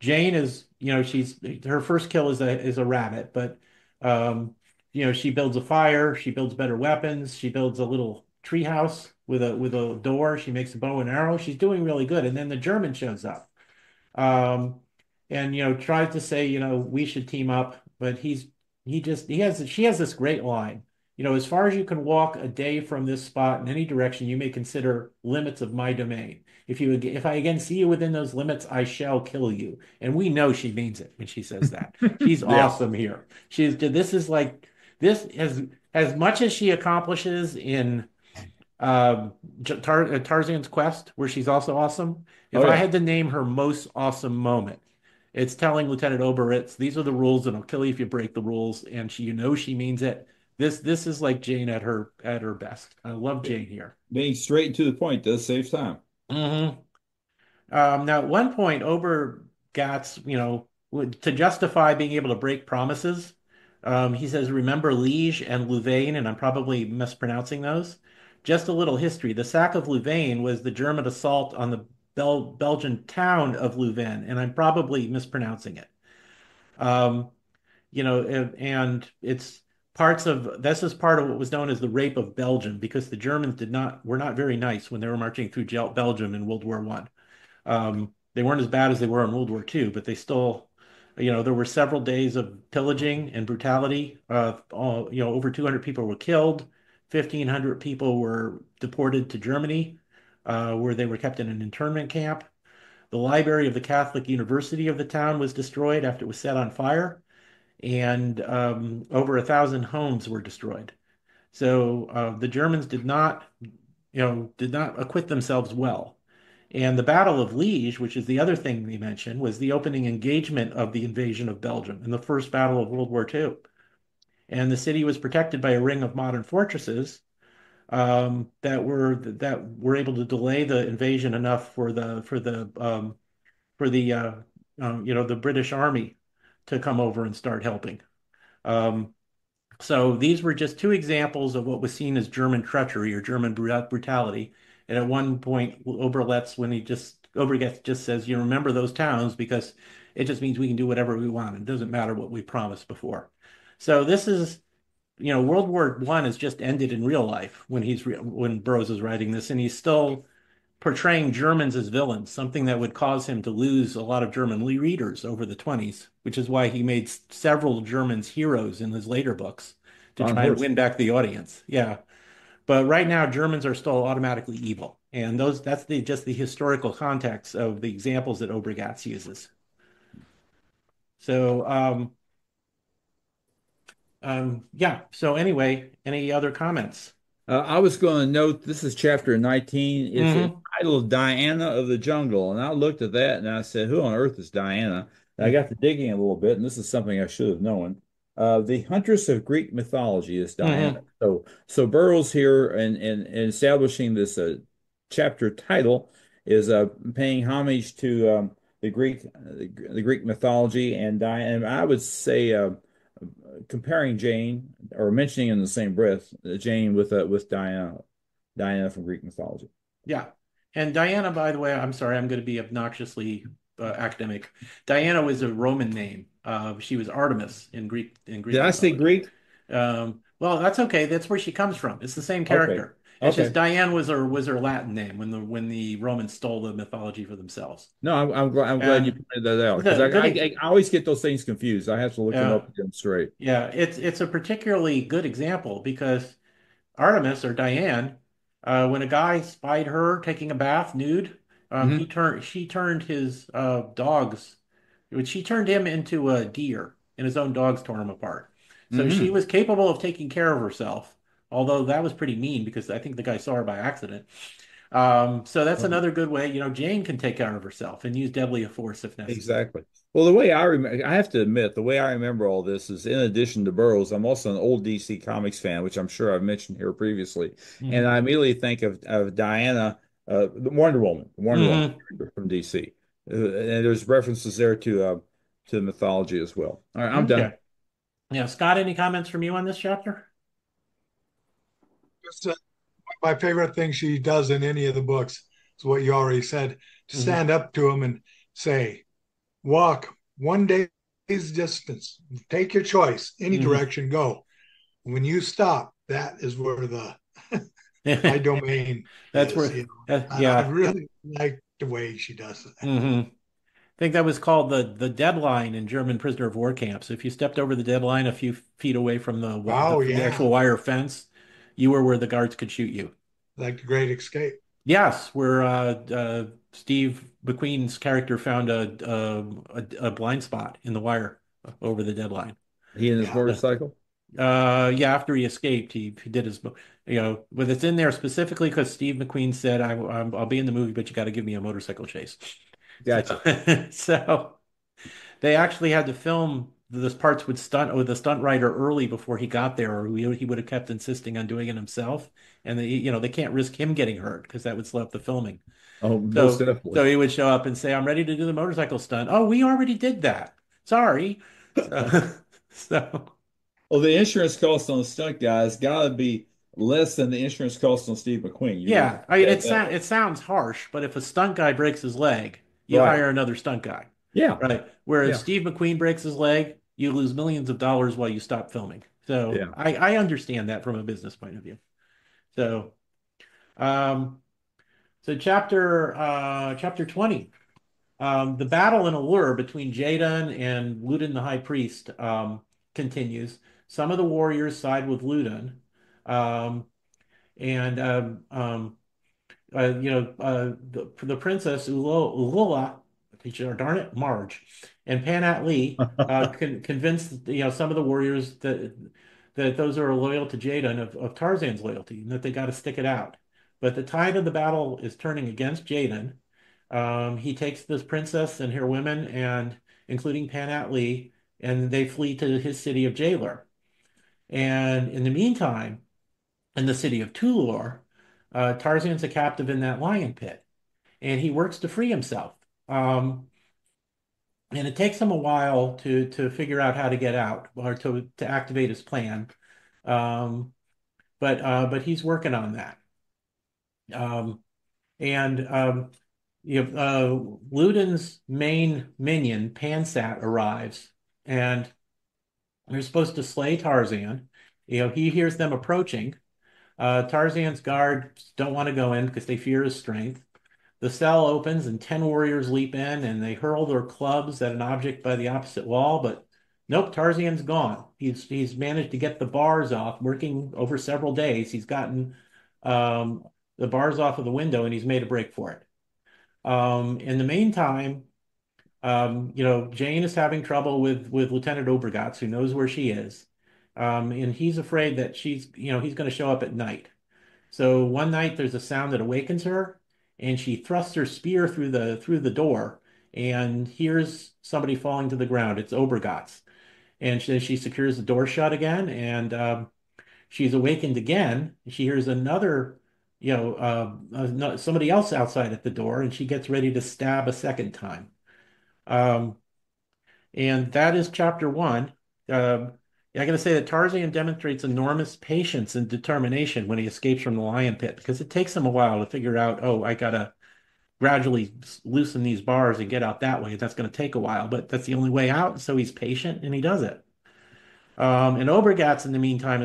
Jane is, she's her first kill is a rabbit, but she builds a fire, she builds better weapons, she builds a little treehouse with a door, she makes a bow and arrow. She's doing really good, and then the German shows up, um, and tries to say, we should team up, but he has she has this great line. As far as you can walk a day from this spot in any direction, you may consider limits of my domain. If I again see you within those limits, I shall kill you. And we know she means it when she says that. She's Yeah. awesome here. This is like this as much as she accomplishes in Tarzan's Quest, where she's also awesome. Oh If I yeah. had to name her most awesome moment, it's telling Lieutenant Oberitz, "These are the rules, and I'll kill you if you break the rules." And she means it. This is like Jane at her best. I love Jane here. Being straight and to the point does save time. Hmm. Now, at one point, Obergatz, to justify being able to break promises, he says, remember Liege and Louvain, and I'm probably mispronouncing those. Just a little history. The sack of Louvain was the German assault on the Belgian town of Louvain, and I'm probably mispronouncing it. Um, and it's this is part of what was known as the rape of Belgium, because the Germans were not very nice when they were marching through Belgium in World War One. They weren't as bad as they were in World War II, but they still, there were several days of pillaging and brutality. Over 200 people were killed, 1,500 people were deported to Germany, where they were kept in an internment camp. The library of the Catholic University of the town was destroyed after it was set on fire, and over 1,000 homes were destroyed. So the Germans did not acquit themselves well. And the Battle of Liege, which is the other thing they mentioned, was the opening engagement of the invasion of Belgium in the first battle of World War II. And the city was protected by a ring of modern fortresses that were able to delay the invasion enough for the British Army to come over and start helping. Um, so these were just two examples of what was seen as German treachery or German brutality. And at one point, Oberletz, when he just Obrecht just says, you remember those towns because it just means we can do whatever we want. It doesn't matter what we promised before. So this is, World War One has just ended in real life when Burroughs is writing this, and he's still portraying Germans as villains, something that would cause him to lose a lot of German readers over the 20s, which is why he made several Germans heroes in his later books to On try and horse. win back the audience. Yeah. But right now, Germans are still automatically evil. And that's just the historical context of the examples that Obregatz uses. So, yeah. So anyway, any other comments? I was going to note this is chapter 19. It's Hmm. entitled Diana of the Jungle. And I looked at that and I said, who on earth is Diana? And I got to digging a little bit, and this is something I should have known. The huntress of Greek mythology is Diana. Hmm. So Burroughs here in establishing this chapter title is paying homage to the Greek mythology and Diana. And I would say comparing Jane or mentioning in the same breath Jane with Diana, Diana from Greek mythology. Yeah. And Diana, by the way, I'm sorry, I'm going to be obnoxiously academic. Diana was a Roman name. She was Artemis in Did Greek I say mythology. Greek? Well, that's okay. That's where she comes from. It's the same Okay. character. It's just Okay. Diane was her Latin name when the Romans stole the mythology for themselves. No, I'm glad you And pointed that out because the good ex I always get those things confused. I have to look them up yeah, and get them straight. yeah, it's a particularly good example because Artemis or Diane, when a guy spied her taking a bath nude, Hmm. she turned his dogs, she turned him into a deer, and his own dogs tore him apart. So she Hmm. was capable of taking care of herself, although that was pretty mean because I think the guy saw her by accident. So that's another good way. Jane can take care of herself and use deadly force if necessary. Exactly. Well, the way I remember, I have to admit, the way I remember all this is in addition to Burroughs, I'm also an old DC Comics fan, which I'm sure I've mentioned here previously. And Hmm. I immediately think of Diana, the Wonder Woman Hmm. from DC. And there's references there to mythology as well. All right, I'm done. Okay. Yeah, Scott, any comments from you on this chapter? Just, my favorite thing she does in any of the books is what you already said, to Hmm. stand up to him and say, walk one day's distance, take your choice, any Hmm. direction, go. When you stop, that is where the my domain That's is, where, And I yeah. really like the way she does it. Hmm. I think that was called the deadline in German prisoner of war camps. If you stepped over the deadline a few feet away from Oh the yeah, actual wire fence, you were where the guards could shoot you. like the Great Escape. Yes, where Steve McQueen's character found a blind spot in the wire over the deadline. He and his Yeah, motorcycle. Yeah, after he escaped, he did his, but it's in there specifically because Steve McQueen said, I'll be in the movie, but you got to give me a motorcycle chase." So, Gotcha. so they actually had to film those parts with a stunt writer early before he got there, or he would have kept insisting on doing it himself. And they can't risk him getting hurt because that would slow up the filming. Oh, most So definitely. he would show up and say, "I'm ready to do the motorcycle stunt." "Oh, we already did that. Sorry." So, so Well, the insurance cost on the stunt guy's got to be less than the insurance cost on Steve McQueen. You would yeah, I mean bet that. it sounds harsh, but if a stunt guy breaks his leg, you Right. hire another stunt guy, Yeah. right? Whereas Yeah. Steve McQueen breaks his leg, you lose millions of dollars while you stop filming. So Yeah. I understand that from a business point of view. So um chapter 20. The battle in Allure between Jaden and Ludin the High Priest continues. Some of the warriors side with Ludin, um, and the princess Ulula, or darn it, Marge, and Panat Lee convinced some of the warriors that those are loyal to Jaden of Tarzan's loyalty and that they got to stick it out. But the tide of the battle is turning against Jaden. He takes this princess and her women, and including Panat Lee, and they flee to his city of Jailor. And in the meantime, in the city of Tulor, Tarzan's a captive in that lion pit, and he works to free himself. Um, and it takes him a while to figure out how to get out or to activate his plan. Um, but he's working on that. Um, and Ludin's main minion, Pansat, arrives, and they're supposed to slay Tarzan. He hears them approaching. Tarzan's guards don't want to go in because they fear his strength. The cell opens and 10 warriors leap in and they hurl their clubs at an object by the opposite wall, but nope, Tarzan's gone. He's managed to get the bars off, working over several days. He's gotten um, the bars off of the window and he's made a break for it. In the meantime, Jane is having trouble with Lieutenant Obergatz, who knows where she is. And he's afraid that he's going to show up at night. So one night there's a sound that awakens her, and she thrusts her spear through the door and hears somebody falling to the ground. It's Obergatz. And she secures the door shut again, and she's awakened again. She hears another, somebody else outside at the door, and she gets ready to stab a second time. Um, and that is chapter one. I got to say that Tarzan demonstrates enormous patience and determination when he escapes from the lion pit because it takes him a while to figure out, oh, I got to gradually loosen these bars and get out that way. That's going to take a while, but that's the only way out. So he's patient and he does it. And Obergatz, in the meantime,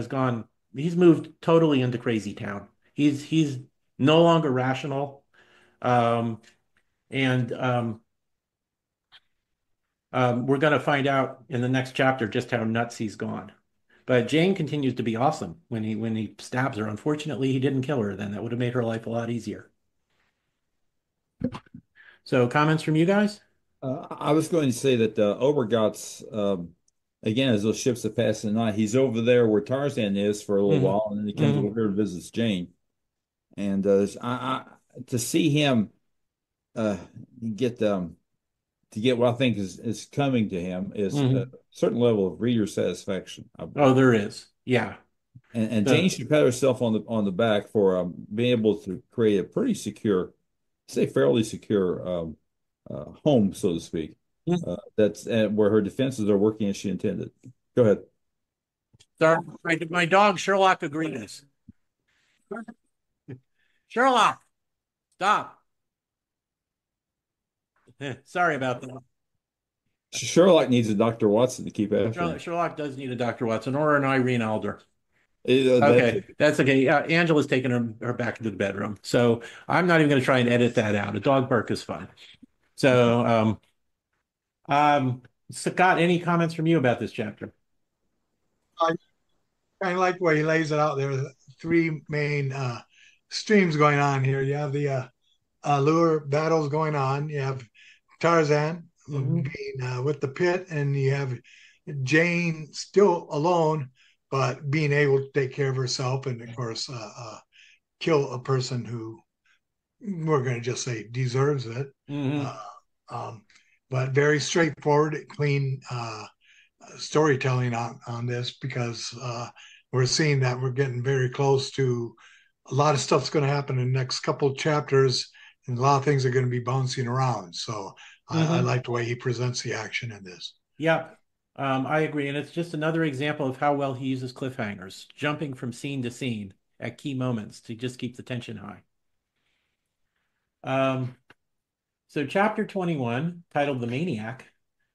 he's moved totally into crazy town. He's no longer rational. Um, and we're going to find out in the next chapter just how nuts he's gone. But Jane continues to be awesome when he stabs her. Unfortunately, he didn't kill her then. That would have made her life a lot easier. So comments from you guys? I was going to say that Obergot's, again, as those ships have passed in the night, he's over there where Tarzan is for a little Hmm. while, and then he comes Hmm. over here and visits Jane. And to see him uh, get to get what I think is coming to him is a Hmm. certain level of reader satisfaction, I Oh, believe. there is. Yeah. And Jane The should pat herself on the back for being able to create a pretty secure, say fairly secure home, so to speak. That's where her defenses are working as she intended. Go ahead. Sorry, my dog Sherlock agrees. Sherlock, stop. Sorry about that. Sherlock needs a Dr. Watson to keep after him. Sherlock does need a Dr. Watson or an Irene Alder. That's Okay, that's okay. Angela's taking her back into the bedroom, so I'm not even going to try and edit that out. A dog bark is fun. So, Scott, any comments from you about this chapter? I kind of like the way he lays it out there. The three main streams going on here. You have the lure battles going on. You have Tarzan Hmm. being with the pit, and you have Jane still alone, but being able to take care of herself, and of course, kill a person who we're going to just say deserves it. Uh, Hmm. um, but very straightforward, clean storytelling on this because we're seeing that we're getting very close to a lot of stuff's going to happen in the next couple of chapters, and a lot of things are going to be bouncing around. So I Hmm. like the way he presents the action in this. Yep. I agree. And it's just another example of how well he uses cliffhangers, jumping from scene to scene at key moments to just keep the tension high. Um, so chapter 21, titled The Maniac,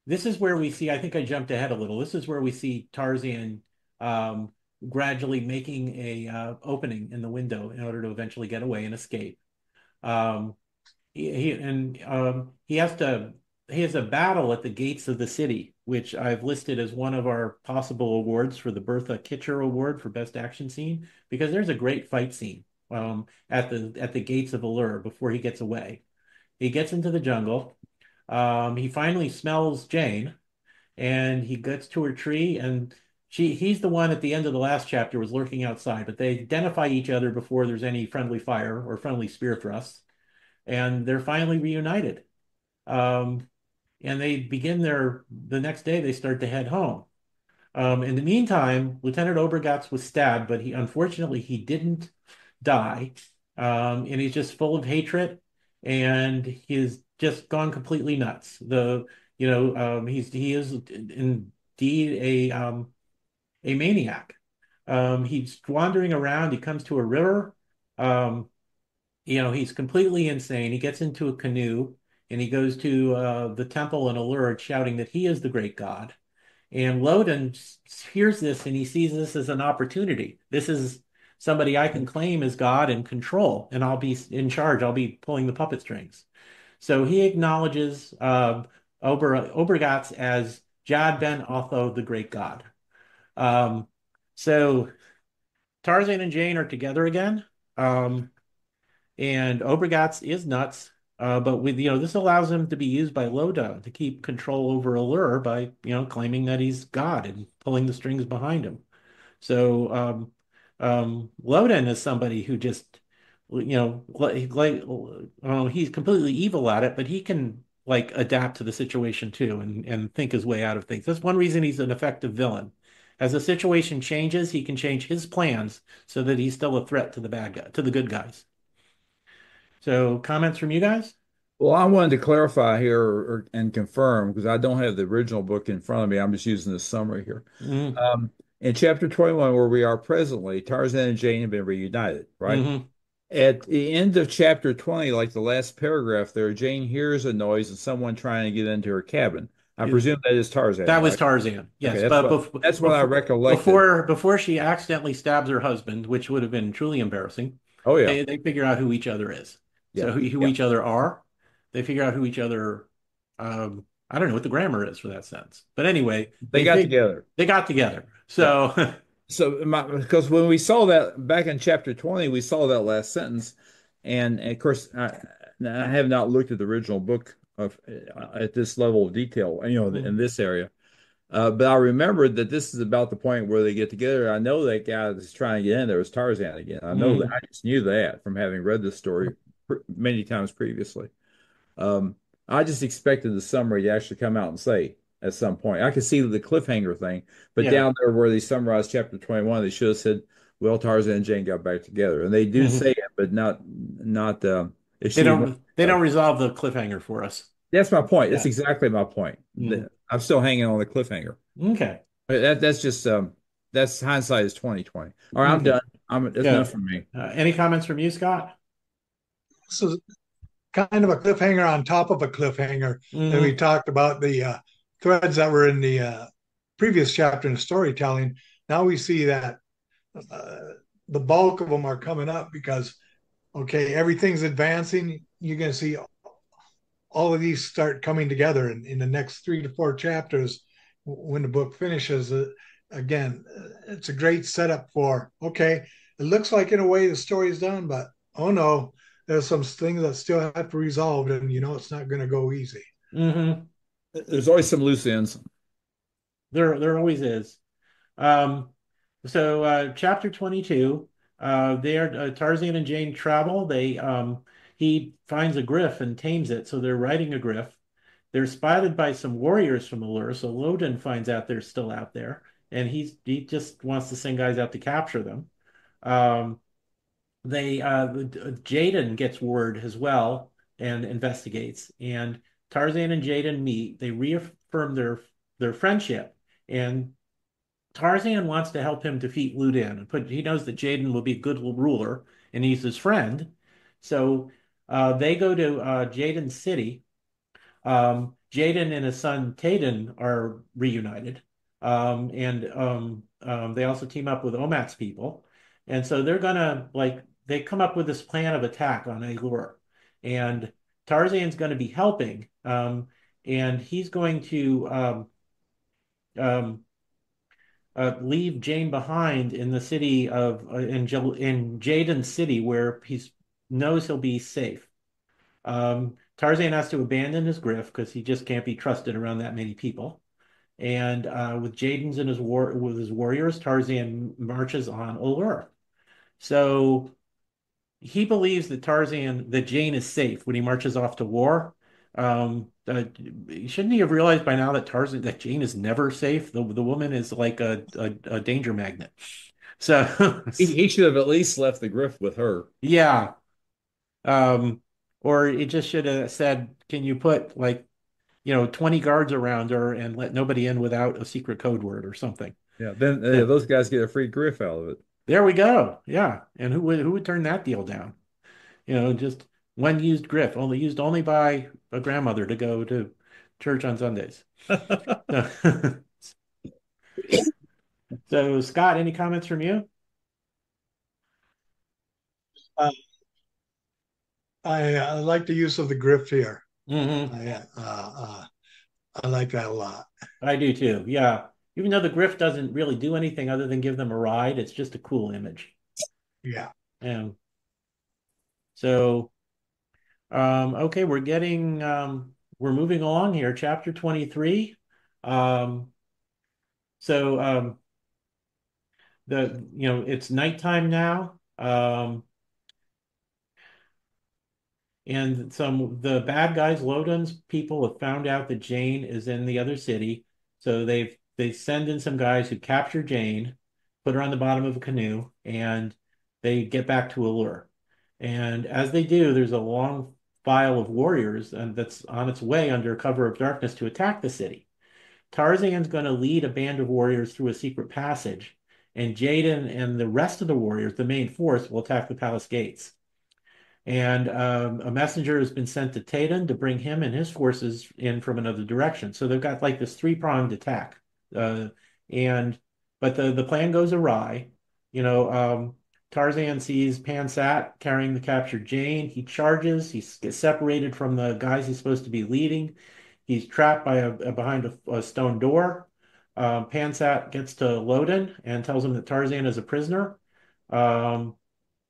this is where we see, I think I jumped ahead a little. This is where we see Tarzan um, gradually making a opening in the window in order to eventually get away and escape. Um, he has a battle at the gates of the city, which I've listed as one of our possible awards for the Bertha Kitcher Award for Best Action Scene, because there's a great fight scene at the gates of Allure before he gets away. He gets into the jungle. He finally smells Jane, and he gets to her tree, and he's the one at the end of the last chapter was lurking outside, but they identify each other before there's any friendly fire or friendly spear thrusts, and they're finally reunited. Um, and they begin the next day they start to head home. In the meantime, Lieutenant Obergatz was stabbed, but he didn't die. And he's just full of hatred, and he's just gone completely nuts. He is indeed a maniac. He's wandering around. He comes to a river. Um, he's completely insane. He gets into a canoe and he goes to the temple in Allure shouting that he is the great god. And Loden hears this and he sees this as an opportunity. This is somebody I can claim as God and control, and I'll be in charge. I'll be pulling the puppet strings. So he acknowledges Obergatz as Jad Ben Otho, the great god. Um, so Tarzan and Jane are together again. Um, and Obergatz is nuts. But this allows him to be used by Loda to keep control over Allure by, claiming that he's God and pulling the strings behind him. So Loden is somebody who just, he's completely evil at it, but he can like adapt to the situation too and think his way out of things. That's one reason he's an effective villain. As the situation changes, he can change his plans so that he's still a threat to the bad guy, to the good guys. So comments from you guys? Well, I wanted to clarify here and confirm because I don't have the original book in front of me. I'm just using the summary here. Mm-hmm. In chapter 21, where we are presently, Tarzan and Jane have been reunited, right? Mm-hmm. At the end of chapter 20, like the last paragraph there, Jane hears a noise and someone trying to get into her cabin. I presume that is Tarzan, That was right? Tarzan, Okay, yes. But that's what I recollected. before she accidentally stabs her husband, which would have been truly embarrassing, Oh yeah. they figure out who each other is. Yeah. So who Yeah. each other are. They figure out who each other. I don't know what the grammar is for that sentence, but anyway, They got together. they got together. Yeah. So Because when we saw that back in chapter 20, we saw that last sentence. And of course, I have not looked at the original book of at this level of detail, in this area. But I remembered that this is about the point where they get together. I know that guy that's trying to get in there is Tarzan again. I know that. mm, I just knew that from having read this story many times previously. Um, I just expected the summary to actually come out and say at some point. I could see the cliffhanger thing, but yeah. down there where they summarized chapter 21, they should have said, "Well, Tarzan and Jane got back together," and they do Mhm. say it, but not if she had. They don't resolve the cliffhanger for us. That's my point. That's Yeah. exactly my point. Mm. I'm still hanging on the cliffhanger. Okay. But that's just that's hindsight is 2020. All right, I'm Okay. done. That's enough Yeah. for me. Any comments from you, Scott? So kind of a cliffhanger on top of a cliffhanger. And we Hmm. talked about the threads that were in the previous chapter in storytelling. Now we see that uh, the bulk of them are coming up because, okay, everything's advancing. You're going to see all of these start coming together in the next 3 to 4 chapters when the book finishes. Again, it's a great setup for, okay, it looks like in a way the story's done, but oh no, there's some things that still have to be resolved, and it's not going to go easy. Hmm. There's always some loose ends. There always is. Um, chapter 22, Tarzan and Jane travel. He finds a griff and tames it, so they're riding a griff. They're spotted by some warriors from Allure, so Loden finds out they're still out there, and he just wants to send guys out to capture them. Um, Jaden gets word as well and investigates, and Tarzan and Jaden meet. They reaffirm their friendship, and Tarzan wants to help him defeat Ludin. He knows that Jaden will be a good ruler, and he's his friend. So they go to Jaden's city. Jaden and his son Taden are reunited, and they also team up with Omat's people, and so they're gonna they come up with this plan of attack on Allure, and Tarzan's going to be helping, and he's going to um, leave Jane behind in the city of in Jaden's city where he knows he'll be safe. Tarzan has to abandon his griff because he just can't be trusted around that many people. And with Jaden's and his war with his warriors, Tarzan marches on Allure. So he believes that Jane is safe when he marches off to war. Shouldn't he have realized by now that Jane is never safe? The woman is like a danger magnet. So He should have at least left the grift with her. yeah. Um, or it just should have said, can you put 20 guards around her and let nobody in without a secret code word or something. Yeah, then Yeah. those guys get a free griff out of it. There we go. Yeah. And who would turn that deal down? Just one used griff, only used only by a grandmother to go to church on Sundays. So, so Scott, any comments from you? Uh, I like the use of the grift here. Hmm. I like that a lot. I do too. Yeah. Even though the griff doesn't really do anything other than give them a ride, it's just a cool image. Yeah. And so, okay, we're moving along here. Chapter 23. Um, so, it's nighttime now. And the bad guys, Loden's people have found out that Jane is in the other city. So they send in some guys who capture Jane, put her on the bottom of a canoe, and they get back to Allure. And as they do, there's a long file of warriors and that's on its way under cover of darkness to attack the city. Tarzan's going to lead a band of warriors through a secret passage, and Jaden and the rest of the warriors, the main force, will attack the palace gates. And a messenger has been sent to Taden to bring him and his forces in from another direction. So they've got like this three-pronged attack. Uh, and but the plan goes awry. You know, Tarzan sees Pansat carrying the captured Jane. He charges. He gets separated from the guys he's supposed to be leading. He's trapped by behind a stone door. Pansat gets to Loden and tells him that Tarzan is a prisoner. Um,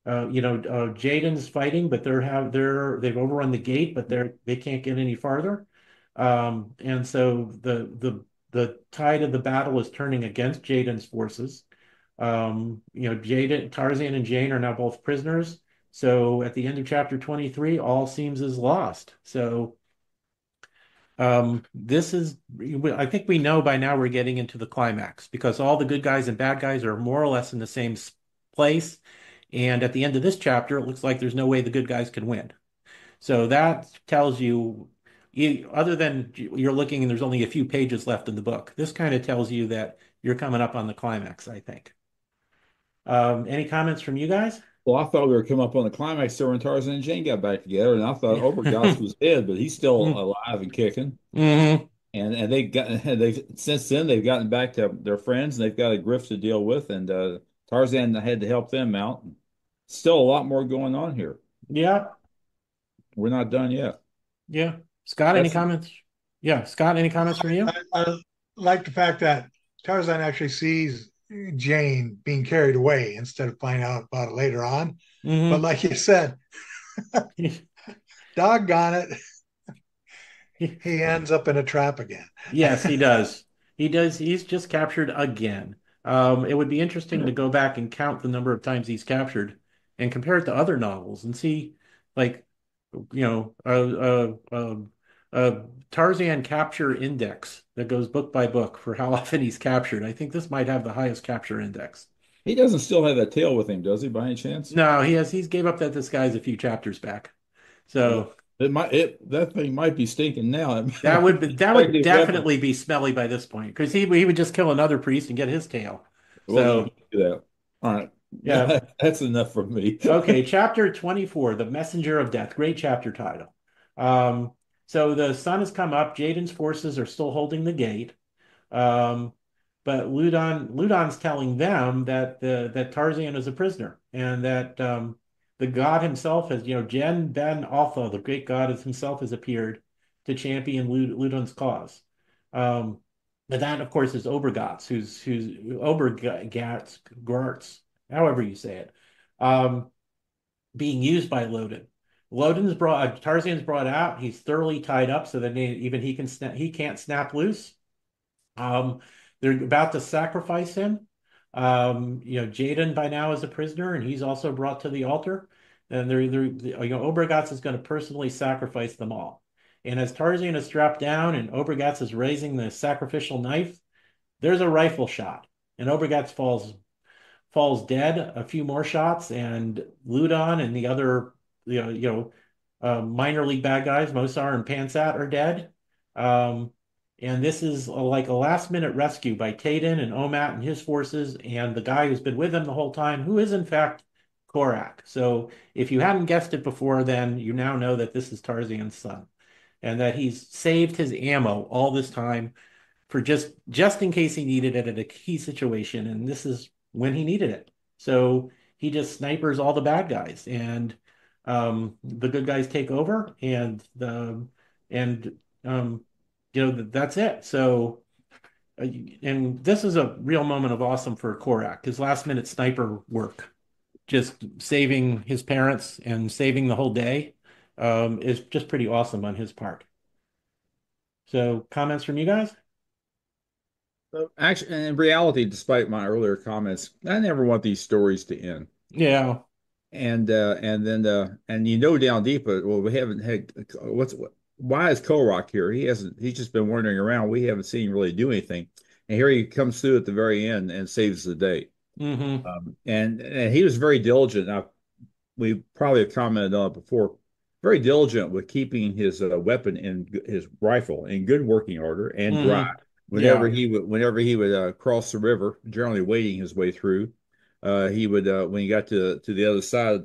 Jaden's fighting, but they've overrun the gate, but they can't get any farther. And so the tide of the battle is turning against Jaden's forces. Tarzan and Jane are now both prisoners. So at the end of chapter 23, all seems as lost. So I think we know by now we're getting into the climax because all the good guys and bad guys are more or less in the same place. And at the end of this chapter, it looks like there's no way the good guys can win. So that tells you, other than you're looking and there's only a few pages left in the book, this kind of tells you that you're coming up on the climax, I think. Any comments from you guys? Well, I thought we were coming up on the climax there when Tarzan and Jane got back together, and I thought Obergotz was dead, but he's still alive and kicking. Mm-hmm. And they since then they've gotten back to their friends, and they've got a grift to deal with, and Tarzan had to help them out. Still a lot more going on here. Yeah, We're not done yet. yeah. Scott, any That's comments? Yeah, Scott, any comments from you? I like the fact that Tarzan actually sees Jane being carried away instead of finding out about it later on. But Mm-hmm. like you said, doggone it, he ends up in a trap again. Yes, he does. He does. He's just captured again. It would be interesting to go back and count the number of times he's captured and compare it to other novels and see, like, you know, Tarzan capture index that goes book by book for how often he's captured. I think this might have the highest capture index. He doesn't still have that tail with him, does he, by any chance? No, he's gave up that disguise a few chapters back. Well, So that thing might be stinking now. that would Effective weapon. definitely be smelly by this point because he would just kill another priest and get his tail. Well, no, So don't do that. All right. yeah. That's enough from me. Okay, chapter 24, The Messenger of Death. Great chapter title. Um, so the sun has come up. Jaden's forces are still holding the gate. Um, but Ludon's telling them that Tarzan is a prisoner and that the god himself has, Jen Ben Alpha, the great god himself has appeared to champion Ludon's cause. Um, but that, of course, is Obergotz, who's Obergatz, Gartz, however you say it, being used by Loden. Tarzan's brought out. He's thoroughly tied up so that even he can't snap loose. Um, they're about to sacrifice him. Jaden by now is a prisoner, and he's also brought to the altar. And Obergatz is going to personally sacrifice them all. And as Tarzan is strapped down and Obergatz is raising the sacrificial knife, there's a rifle shot, and Obergatz falls dead. A few more shots, and Ludon and the other, minor league bad guys, Mosar and Pansat, are dead. Um, and this is like a last minute rescue by Taden and Omat and his forces, and the guy who's been with them the whole time, who is in fact Korak. So if you hadn't guessed it before, then you now know that this is Tarzan's son, and that he's saved his ammo all this time for just in case he needed it at a key situation, and this is when he needed it. So he just snipers all the bad guys, and the good guys take over, and um, that's it. So. And this is a real moment of awesome for Korak, his last minute sniper work, just saving his parents and saving the whole day, is just pretty awesome on his part. So, comments from you guys? So actually, in reality, despite my earlier comments, I never want these stories to end. Yeah. And then and you know down deep, well, we haven't had why is Kolrock here? He's just been wandering around. We haven't seen him really do anything. And here he comes through at the very end and saves the day. Hmm. And he was very diligent. Now, we probably have commented on it before, very diligent with keeping his weapon and his rifle in good working order and dry. Hmm. Yeah. Whenever he would cross the river, generally wading his way through, he would when he got to the other side,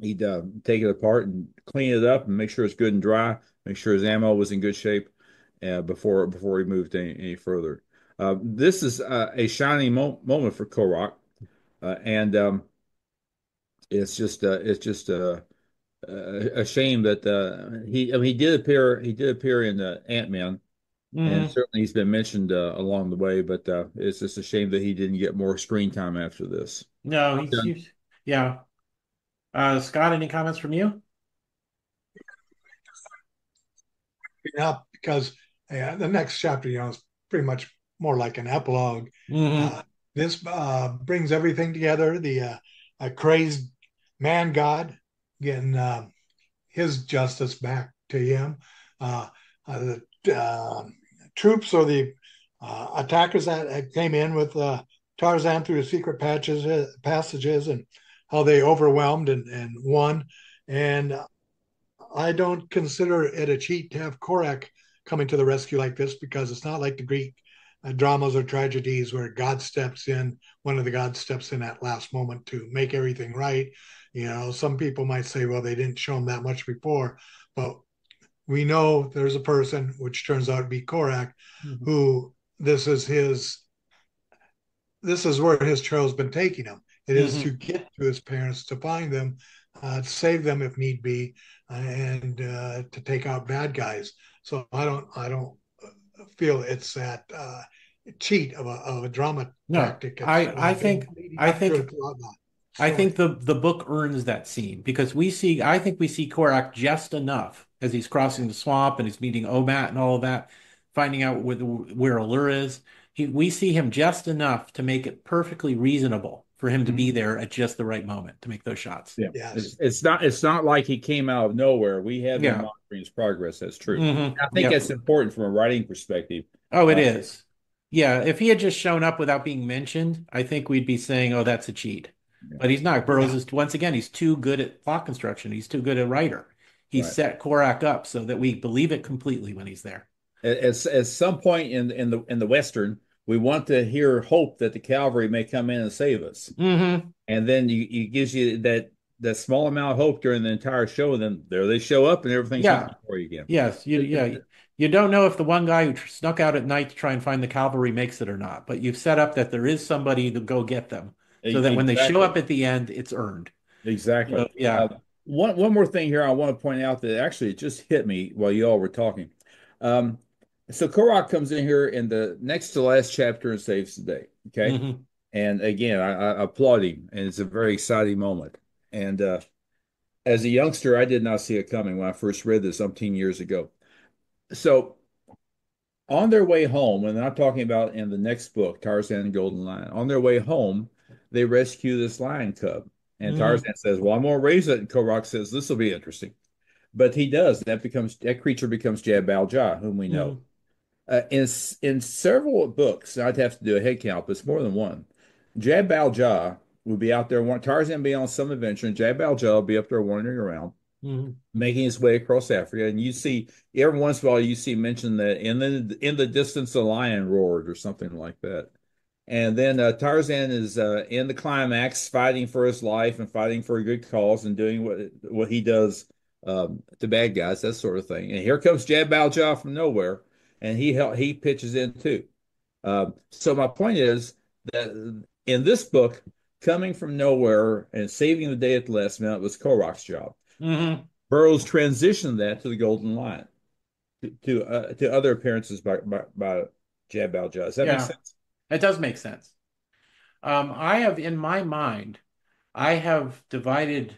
he'd take it apart and clean it up and make sure it's good and dry, make sure his ammo was in good shape before he moved any further. This is a shining moment for Korok, and it's just a shame that I mean, he did appear in Ant-Man, and Hmm. certainly he's been mentioned along the way, but it's just a shame that he didn't get more screen time after this. No, I'm done. yeah. Scott, any comments from you? Up because the next chapter, is pretty much more like an epilogue. Hmm. Uh, this brings everything together. The crazed man god getting his justice back to him. The troops or the attackers that came in with Tarzan through the secret passages and how they overwhelmed and won. And I don't consider it a cheat to have Korak coming to the rescue like this because it's not like the Greek dramas or tragedies where God steps in, one of the gods steps in at last moment to make everything right. Some people might say, well, they didn't show him that much before, but we know there's a person, which turns out to be Korak, Hmm. who this is his this is where his trail's been taking him. It is to Hmm. get to his parents, to find them, to save them if need be, and to take out bad guys. So I don't feel it's that cheat of a drama No, tactic. It's I been think leading I up to think it throughout the I think story. the book earns that scene because I think we see Korak just enough as he's crossing the swamp and he's meeting Omat and all of that, finding out where Allure is. We see him just enough to make it perfectly reasonable for him to be Mm-hmm. there at just the right moment to make those shots. Yeah, Yes. it's not like he came out of nowhere. We have been Yeah. monitoring his progress. That's true. Hmm. I think Yep. that's important from a writing perspective. Oh, it Uh, is. Yeah, if he had just shown up without being mentioned, I think we'd be saying, "Oh, that's a cheat." yeah, But he's not. Burroughs Yeah. is once again, he's too good at plot construction. He's too good a writer. He right. set Korak up so that we believe it completely when he's there. At some point in the Western, we want to hear hope that the cavalry may come in and save us, Hmm. and then you gives you that small amount of hope during the entire show, and then there they show up, and everything's Yeah. hunky for you again. Yes. Yeah. You don't know if the one guy who snuck out at night to try and find the cavalry makes it or not, but you've set up that there is somebody to go get them, so that when they show up Exactly. at the end, it's earned. Exactly. So yeah. One more thing here I want to point out that actually it just hit me while you all were talking. Um, so Korok comes in here in the next to last chapter and saves the day. Okay. Hmm. And again, I applaud him, and it's a very exciting moment. And as a youngster, I did not see it coming when I first read this umpteen years ago. So on their way home, and I'm talking about in the next book, Tarzan and Golden Lion, on their way home, they rescue this lion cub. And Hmm. Tarzan says, well, I'm going to raise it. And Korok says, this will be interesting. But he does. That creature becomes Jab Al-Jah, whom we know. Hmm. In several books, I'd have to do a head count, but it's more than one. Jab Al-Jah would be out there. Tarzan be on some adventure, and Jab Al-Jah will be up there wandering around, Hmm. making his way across Africa. And you see every once in a while you see mention that in the distance a lion roared or something like that. And then Tarzan is in the climax, fighting for his life and fighting for a good cause and doing what he does to bad guys, that sort of thing. And here comes Jab Valjean from nowhere, and he pitches in too. So my point is that in this book, coming from nowhere and saving the day at the last minute was Korok's job. Hmm. Burroughs transitioned that to the Golden Lion to other appearances by Jab Valjean. Does that make Yeah, sense? it does make sense. I have in my mind, I have divided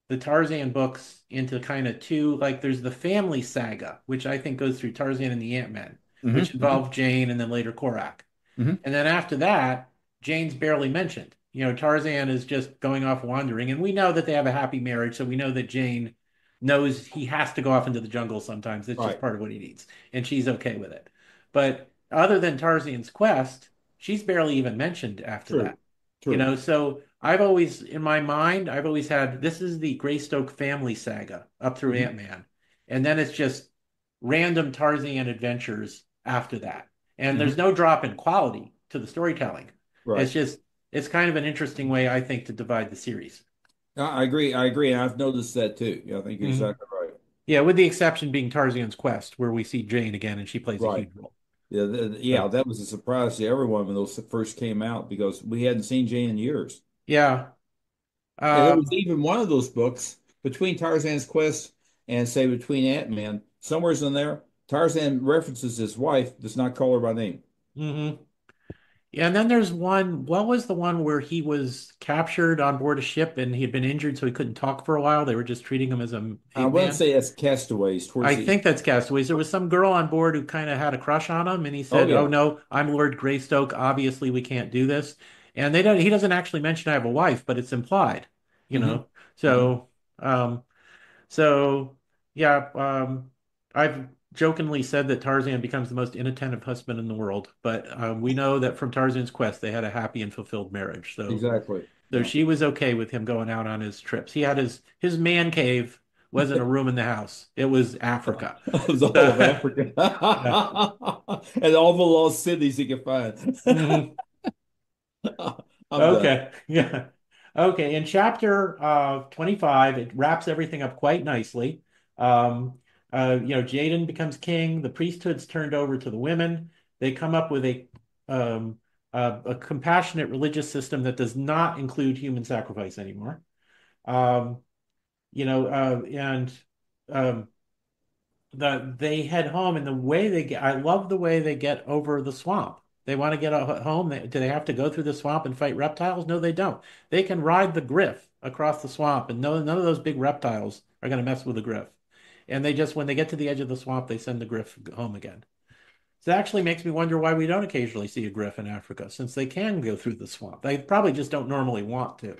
the Tarzan books into kind of two, like there's the family saga, which I think goes through Tarzan and the Ant-Man, which Hmm. involved Jane and then later Korak. Hmm. And then after that, Jane's barely mentioned. Tarzan is just going off wandering, and we know that they have a happy marriage, so we know that Jane knows he has to go off into the jungle sometimes. It's just Right. part of what he needs, and she's okay with it. But other than Tarzan's quest, she's barely even mentioned after True. that. True. So I've always, in my mind, I've always had this is the Greystoke family saga up through Hmm. Ant-Man. And then it's just random Tarzan adventures after that. And there's Hmm. no drop in quality to the storytelling. It's Right. just, it's kind of an interesting way, I think, to divide the series. I agree. I agree. And I've noticed that too. Yeah, I think you're Hmm. exactly right. Yeah, with the exception being Tarzan's Quest, where we see Jane again and she plays a Right. huge role. Yeah, So, yeah, that was a surprise to everyone when those first came out because we hadn't seen Jane in years. yeah. And there was Um, even one of those books between Tarzan's Quest and say between Ant-Man, somewhere's in there, Tarzan references his wife, does not call her by name. mhm. Yeah, and then there's one, what was the one where he was captured on board a ship and he had been injured so he couldn't talk for a while? They were just treating him as a I ape wouldn't man. say that's Castaways towards I the. think that's Castaways. There was some girl on board who kind of had a crush on him, and he Oh said, "Oh yeah. no, I'm Lord Greystoke. Obviously, we can't do this." And they don't. He doesn't actually mention I have a wife, but it's implied, you Hmm. know. Hmm. So, so yeah, I've jokingly said that Tarzan becomes the most inattentive husband in the world, but we know that from Tarzan's quest, they had a happy and fulfilled marriage. Exactly. So Yeah. she was okay with him going out on his trips. He had his man cave wasn't a room in the house; it was Africa. It was all of So, Africa yeah. and all the lost cities he could find. Mhm. I'm done. Okay. Yeah. Okay. In chapter 25, it wraps everything up quite nicely. Um, Jaden becomes king. The priesthood's turned over to the women. They come up with a compassionate religious system that does not include human sacrifice anymore. Um, and um, they head home, and the way they get, I love the way they get over the swamp. They want to get home. Do they have to go through the swamp and fight reptiles? No, they don't. They can ride the griff across the swamp, and no, none of those big reptiles are going to mess with the griff. And they just, when they get to the edge of the swamp, they send the griff home again. So it actually makes me wonder why we don't occasionally see a griff in Africa, since they can go through the swamp. They probably just don't normally want to.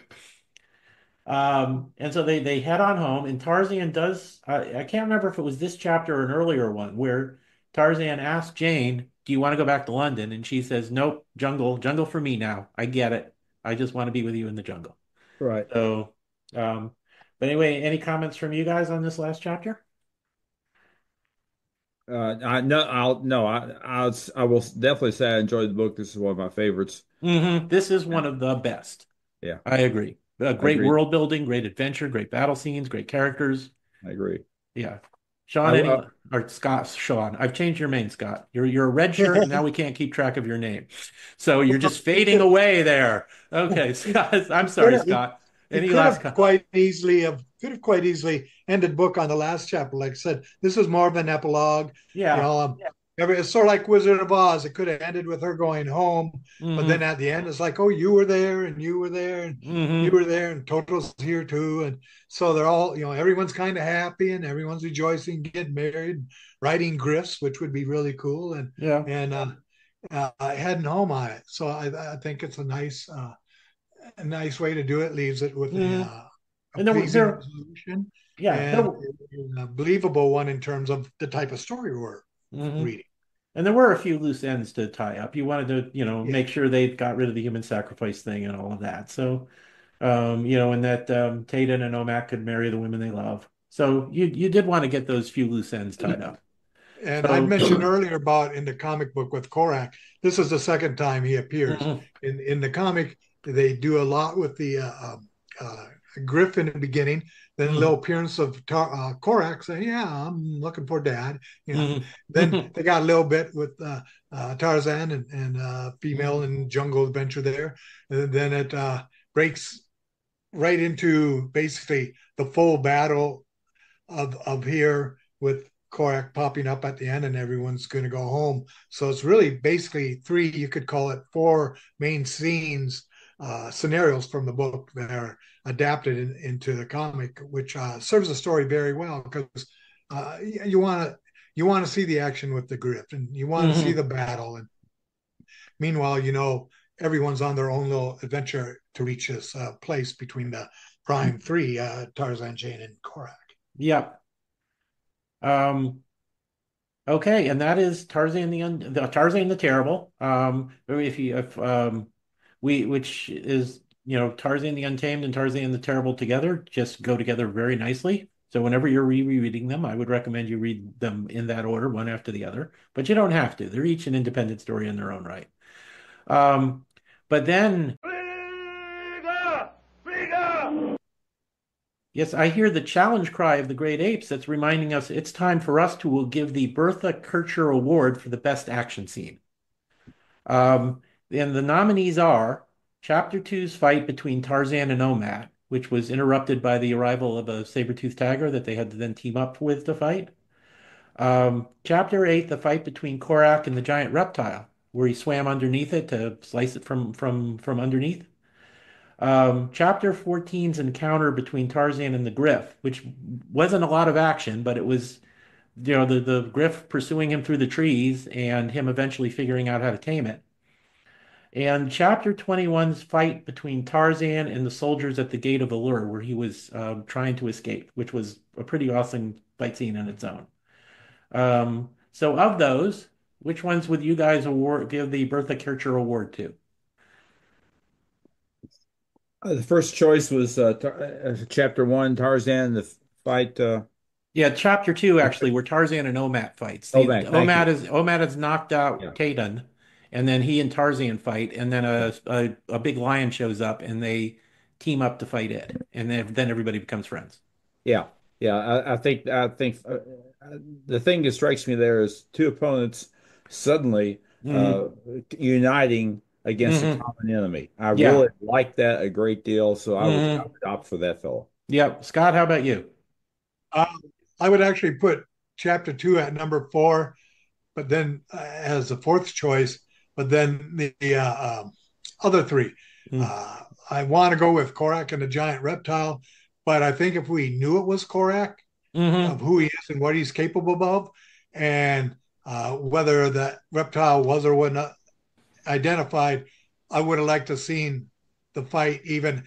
And so they head on home, and Tarzan does. I can't remember if it was this chapter or an earlier one where Tarzan asks Jane, "Do you want to go back to London?" And she says, "Nope, jungle, jungle for me now. I get it. I just want to be with you in the jungle." Right. So, um, but anyway, any comments from you guys on this last chapter? I no, I'll no, I will definitely say I enjoyed the book. This is one of my favorites. This is one Yeah, of the best. yeah, I agree. I Great agree. world building, great adventure, great battle scenes, great characters. I agree. Yeah. I, Sean, or Scott, Sean. I've changed your name, Scott. You're a red shirt, and now we can't keep track of your name. So you're just fading away there. Okay, Scott. I'm sorry, could Scott. he Any could last have co quite easily ended book on the last chapter. Like I said, this is more of an epilogue. You Yeah. know, it's sort of like Wizard of Oz. It could have ended with her going home, but then Hmm. at the end, it's like, oh, you were there, and you were there, and you Hmm. were there, and Toto's here too, and so they're all, everyone's kind of happy, and everyone's rejoicing, getting married, writing grifts, which would be really cool, and Yeah. and heading home on it. So I think it's a nice way to do it. Leaves it with a, Hmm. uh, a And pleasing resolution yeah, and a believable one in terms of the type of story we're hmm reading. and there were a few loose ends to tie up. You wanted to, Yeah, make sure they got rid of the human sacrifice thing and all of that. So, and that Taden and Omak could marry the women they love. So you did want to get those few loose ends tied up. And I'd So, mentioned earlier about in the comic book with Korak. This is the second time he appears. mhm, In the comic, they do a lot with the uh, Griff in the beginning, then a little mhm, appearance of Korak saying, "Yeah, I'm looking for Dad." You know, mhm, then they got a little bit with Tarzan and female mhm, and jungle adventure there, and then it breaks right into basically the full battle of here with Korak popping up at the end and everyone's going to go home. So it's really basically three, you could call it four main scenes, scenarios from the book that are adapted into the comic, which serves the story very well because you want to see the action with the grift and you want to see mhm. the battle. And meanwhile, everyone's on their own little adventure to reach this place between the prime three, Tarzan, Jane, and Korak. Yep. Um, okay, and that is the Tarzan the Terrible. If you if we which is Tarzan the Untamed and Tarzan the Terrible together just go together very nicely. So whenever you're rereading them, I would recommend you read them in that order, one after the other. But you don't have to. They're each an independent story in their own right. Um, but then, yes, I hear the challenge cry of the great apes that's reminding us it's time for us to will give the Bertha Kircher Award for the best action scene. Um, and the nominees are Chapter Two's fight between Tarzan and Omat, which was interrupted by the arrival of a saber-toothed tiger that they had to then team up with to fight. Chapter 8, the fight between Korak and the giant reptile, where he swam underneath it to slice it from underneath. Chapter 14's encounter between Tarzan and the Griff, which wasn't a lot of action, but it was, the Griff pursuing him through the trees and him eventually figuring out how to tame it. And chapter 21's fight between Tarzan and the soldiers at the Gate of Allure, where he was trying to escape, which was a pretty awesome fight scene in its own. So of those, which ones would you guys give the Bertha Kircher Award to? The first choice was chapter one, Tarzan, the fight. Yeah, chapter two actually, where Tarzan and Omat fights. Oh, The Mac, thank you. Omat has knocked out Yeah, Taden, and then he and Tarzan fight, and then yeah, a big lion shows up, and they team up to fight it, and then everybody becomes friends. yeah, yeah. I think the thing that strikes me there is two opponents suddenly Hmm. uh, uniting against a Hmm. common enemy. I really Yeah. like that a great deal, so I Hmm. would opt for that fellow. Yep. Scott, how about you? Um, I would actually put chapter two at number four, but then as the fourth choice. But then the other three, uh, I want to go with Korak and the giant reptile. But I think if we knew it was Korak, of Mm-hmm. who he is and what he's capable of, and whether that reptile was or was not identified, I would have liked to seen the fight even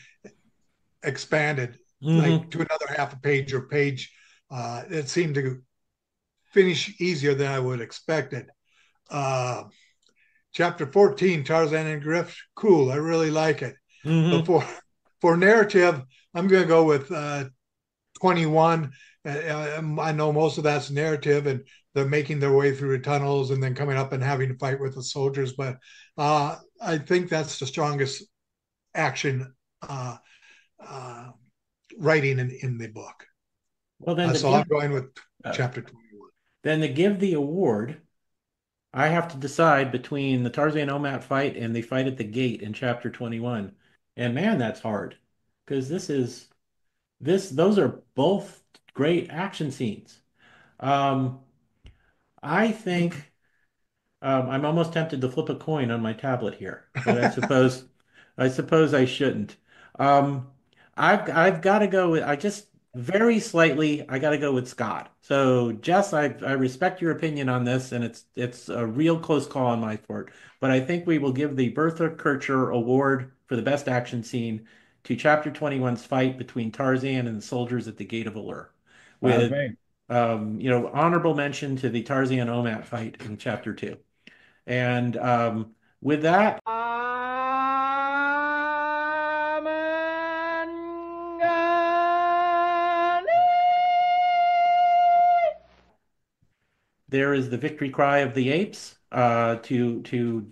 expanded, like Hmm. to another half a page or page. It seemed to finish easier than I would expected. Uh, Chapter 14, Tarzan and Griff, cool. I really like it. But Hmm. for narrative, I'm going to go with 21. I know most of that's narrative, and they're making their way through the tunnels and then coming up and having to fight with the soldiers. But I think that's the strongest action uh, uh, writing in the book. Well, then to So I'm give going with uh, chapter 21. then to give the award, I have to decide between the Tarzan Omat fight and the fight at the gate in chapter 21. And man, that's hard because those are both great action scenes. Um, I think I'm almost tempted to flip a coin on my tablet here, but I suppose I shouldn't. Um, I've got to go with I just very slightly I got to go with Scott. So Jess, I respect your opinion on this, and it's a real close call on my part. But I think we will give the Bertha Kircher Award for the best action scene to Chapter 21's fight between Tarzan and the soldiers at the Gate of Allure, Fine with with me. honorable mention to the Tarzan Omat fight in Chapter 2. And with that, there is the victory cry of the apes to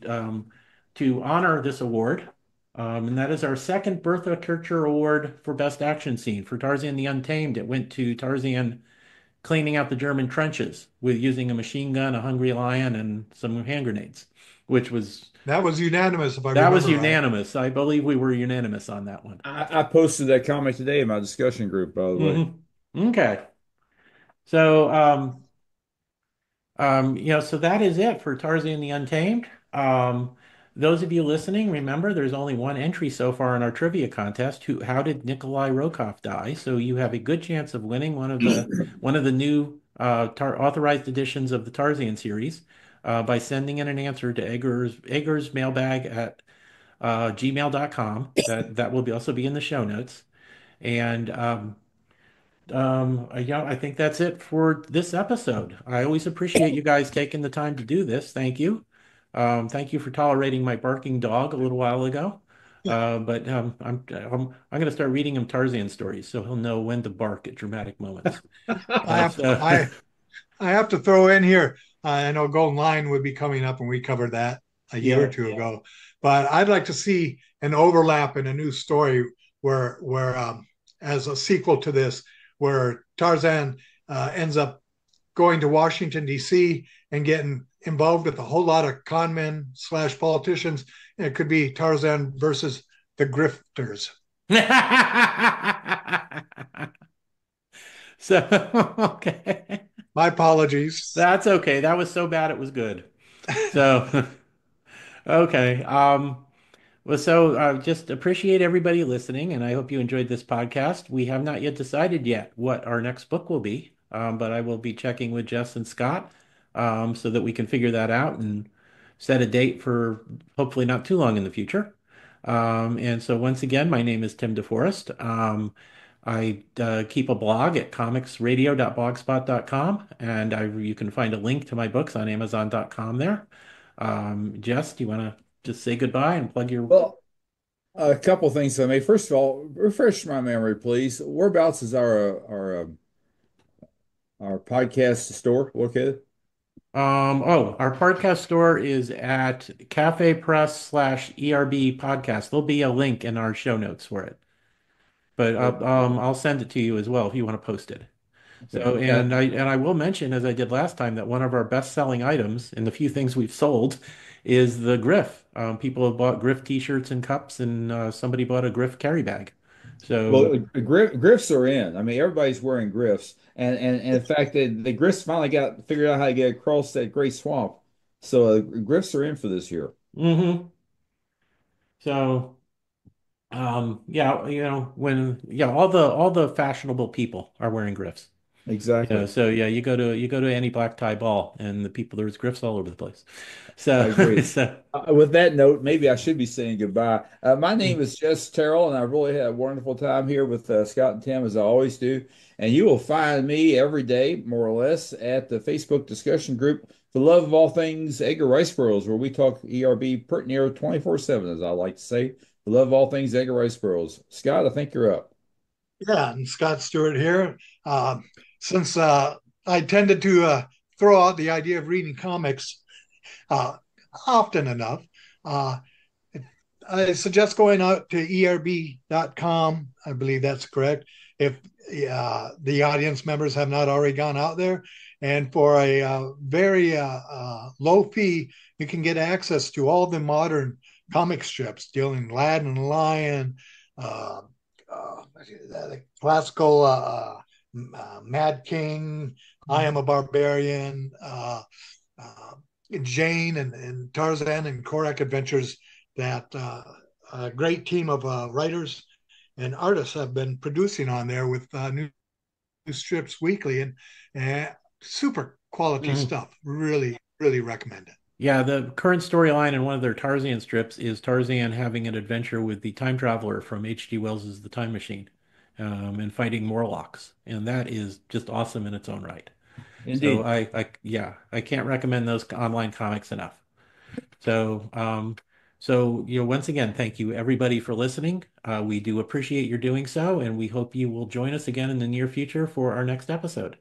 honor this award. And that is our second Bertha Kircher Award for Best Action Scene. For Tarzan the Untamed, it went to Tarzan cleaning out the German trenches with using a machine gun, a hungry lion, and some hand grenades, which was That was unanimous, if I that was remember right. unanimous. I believe we were unanimous on that one. I posted that comment today in my discussion group, by the way. Okay. So, so that is it for Tarzan the Untamed. Those of you listening, remember there's only one entry so far in our trivia contest. How did Nikolai Rokoff die? So you have a good chance of winning one of the new authorized editions of the Tarzan series by sending in an answer to Edgar's mailbag at gmail.com. That will also be in the show notes. And yeah, I think that's it for this episode. I always appreciate you guys taking the time to do this. Thank you. Thank you for tolerating my barking dog a little while ago. But I'm going to start reading him Tarzan stories so he'll know when to bark at dramatic moments. I have So, I have to throw in here. I know Golden Line would be coming up, and we covered that a year or yeah. two ago. But I'd like to see an overlap in a new story where as a sequel to this, where Tarzan ends up going to Washington D.C. and getting involved with a whole lot of con men slash politicians. It could be Tarzan versus the grifters. So, okay. My apologies. That's okay. That was so bad it was good. So, okay. Just appreciate everybody listening, and I hope you enjoyed this podcast. We have not yet decided yet what our next book will be, but I will be checking with Jess and Scott so that we can figure that out and set a date for hopefully not too long in the future. And so once again, my name is Tim DeForest. I keep a blog at comicsradio.blogspot.com, and you can find a link to my books on Amazon.com there. Jess, do you want to just say goodbye and plug your Well, a couple things I made. First of all, refresh my memory, please. Whereabouts is our podcast store located? Our podcast store is at Cafe Press slash ERB podcast. There'll be a link in our show notes for it, but Okay. I'll send it to you as well if you want to post it. Okay. So, and I will mention, as I did last time, that one of our best-selling items and the few things we've sold is the Griff. People have bought Griff T-shirts and cups, and somebody bought a Griff carry bag. So, Well, griffs are in. I mean, everybody's wearing griffs, and in fact, the griffs finally got figured out how to get across that great swamp. So griffs are in for this year. hmm So. Yeah, all the fashionable people are wearing griffs. Exactly. So yeah, you go to any black tie ball and the people there's griffs all over the place. So I agree. so With that note, maybe I should be saying goodbye. My name is Jess Terrell, and I really had a wonderful time here with Scott and Tim, as I always do. And you will find me every day, more or less, at the Facebook discussion group for the love of all things Edgar Rice Burroughs, where we talk ERB pert near 24/7, as I like to say. The love of all things Edgar Rice Burroughs. Scott, I think you're up. Yeah, and Scott Stewart here. Since I tended to throw out the idea of reading comics uh, often enough, uh, I suggest going out to erb.com. I believe that's correct. If the audience members have not already gone out there, and for a very low fee, you can get access to all the modern comic strips dealing Lad and Lion, uh, the classical Mad King, I Am a Barbarian, Jane and Tarzan and Korak Adventures that a great team of writers and artists have been producing on there with new strips weekly and super quality mhm. stuff. Really, really recommend it. Yeah, the current storyline in one of their Tarzan strips is Tarzan having an adventure with the time traveler from H.G. Wells's The Time Machine, and fighting Morlocks, and that is just awesome in its own right. So Indeed. I can't recommend those online comics enough. So, once again, thank you everybody for listening. We do appreciate your doing so, and we hope you will join us again in the near future for our next episode.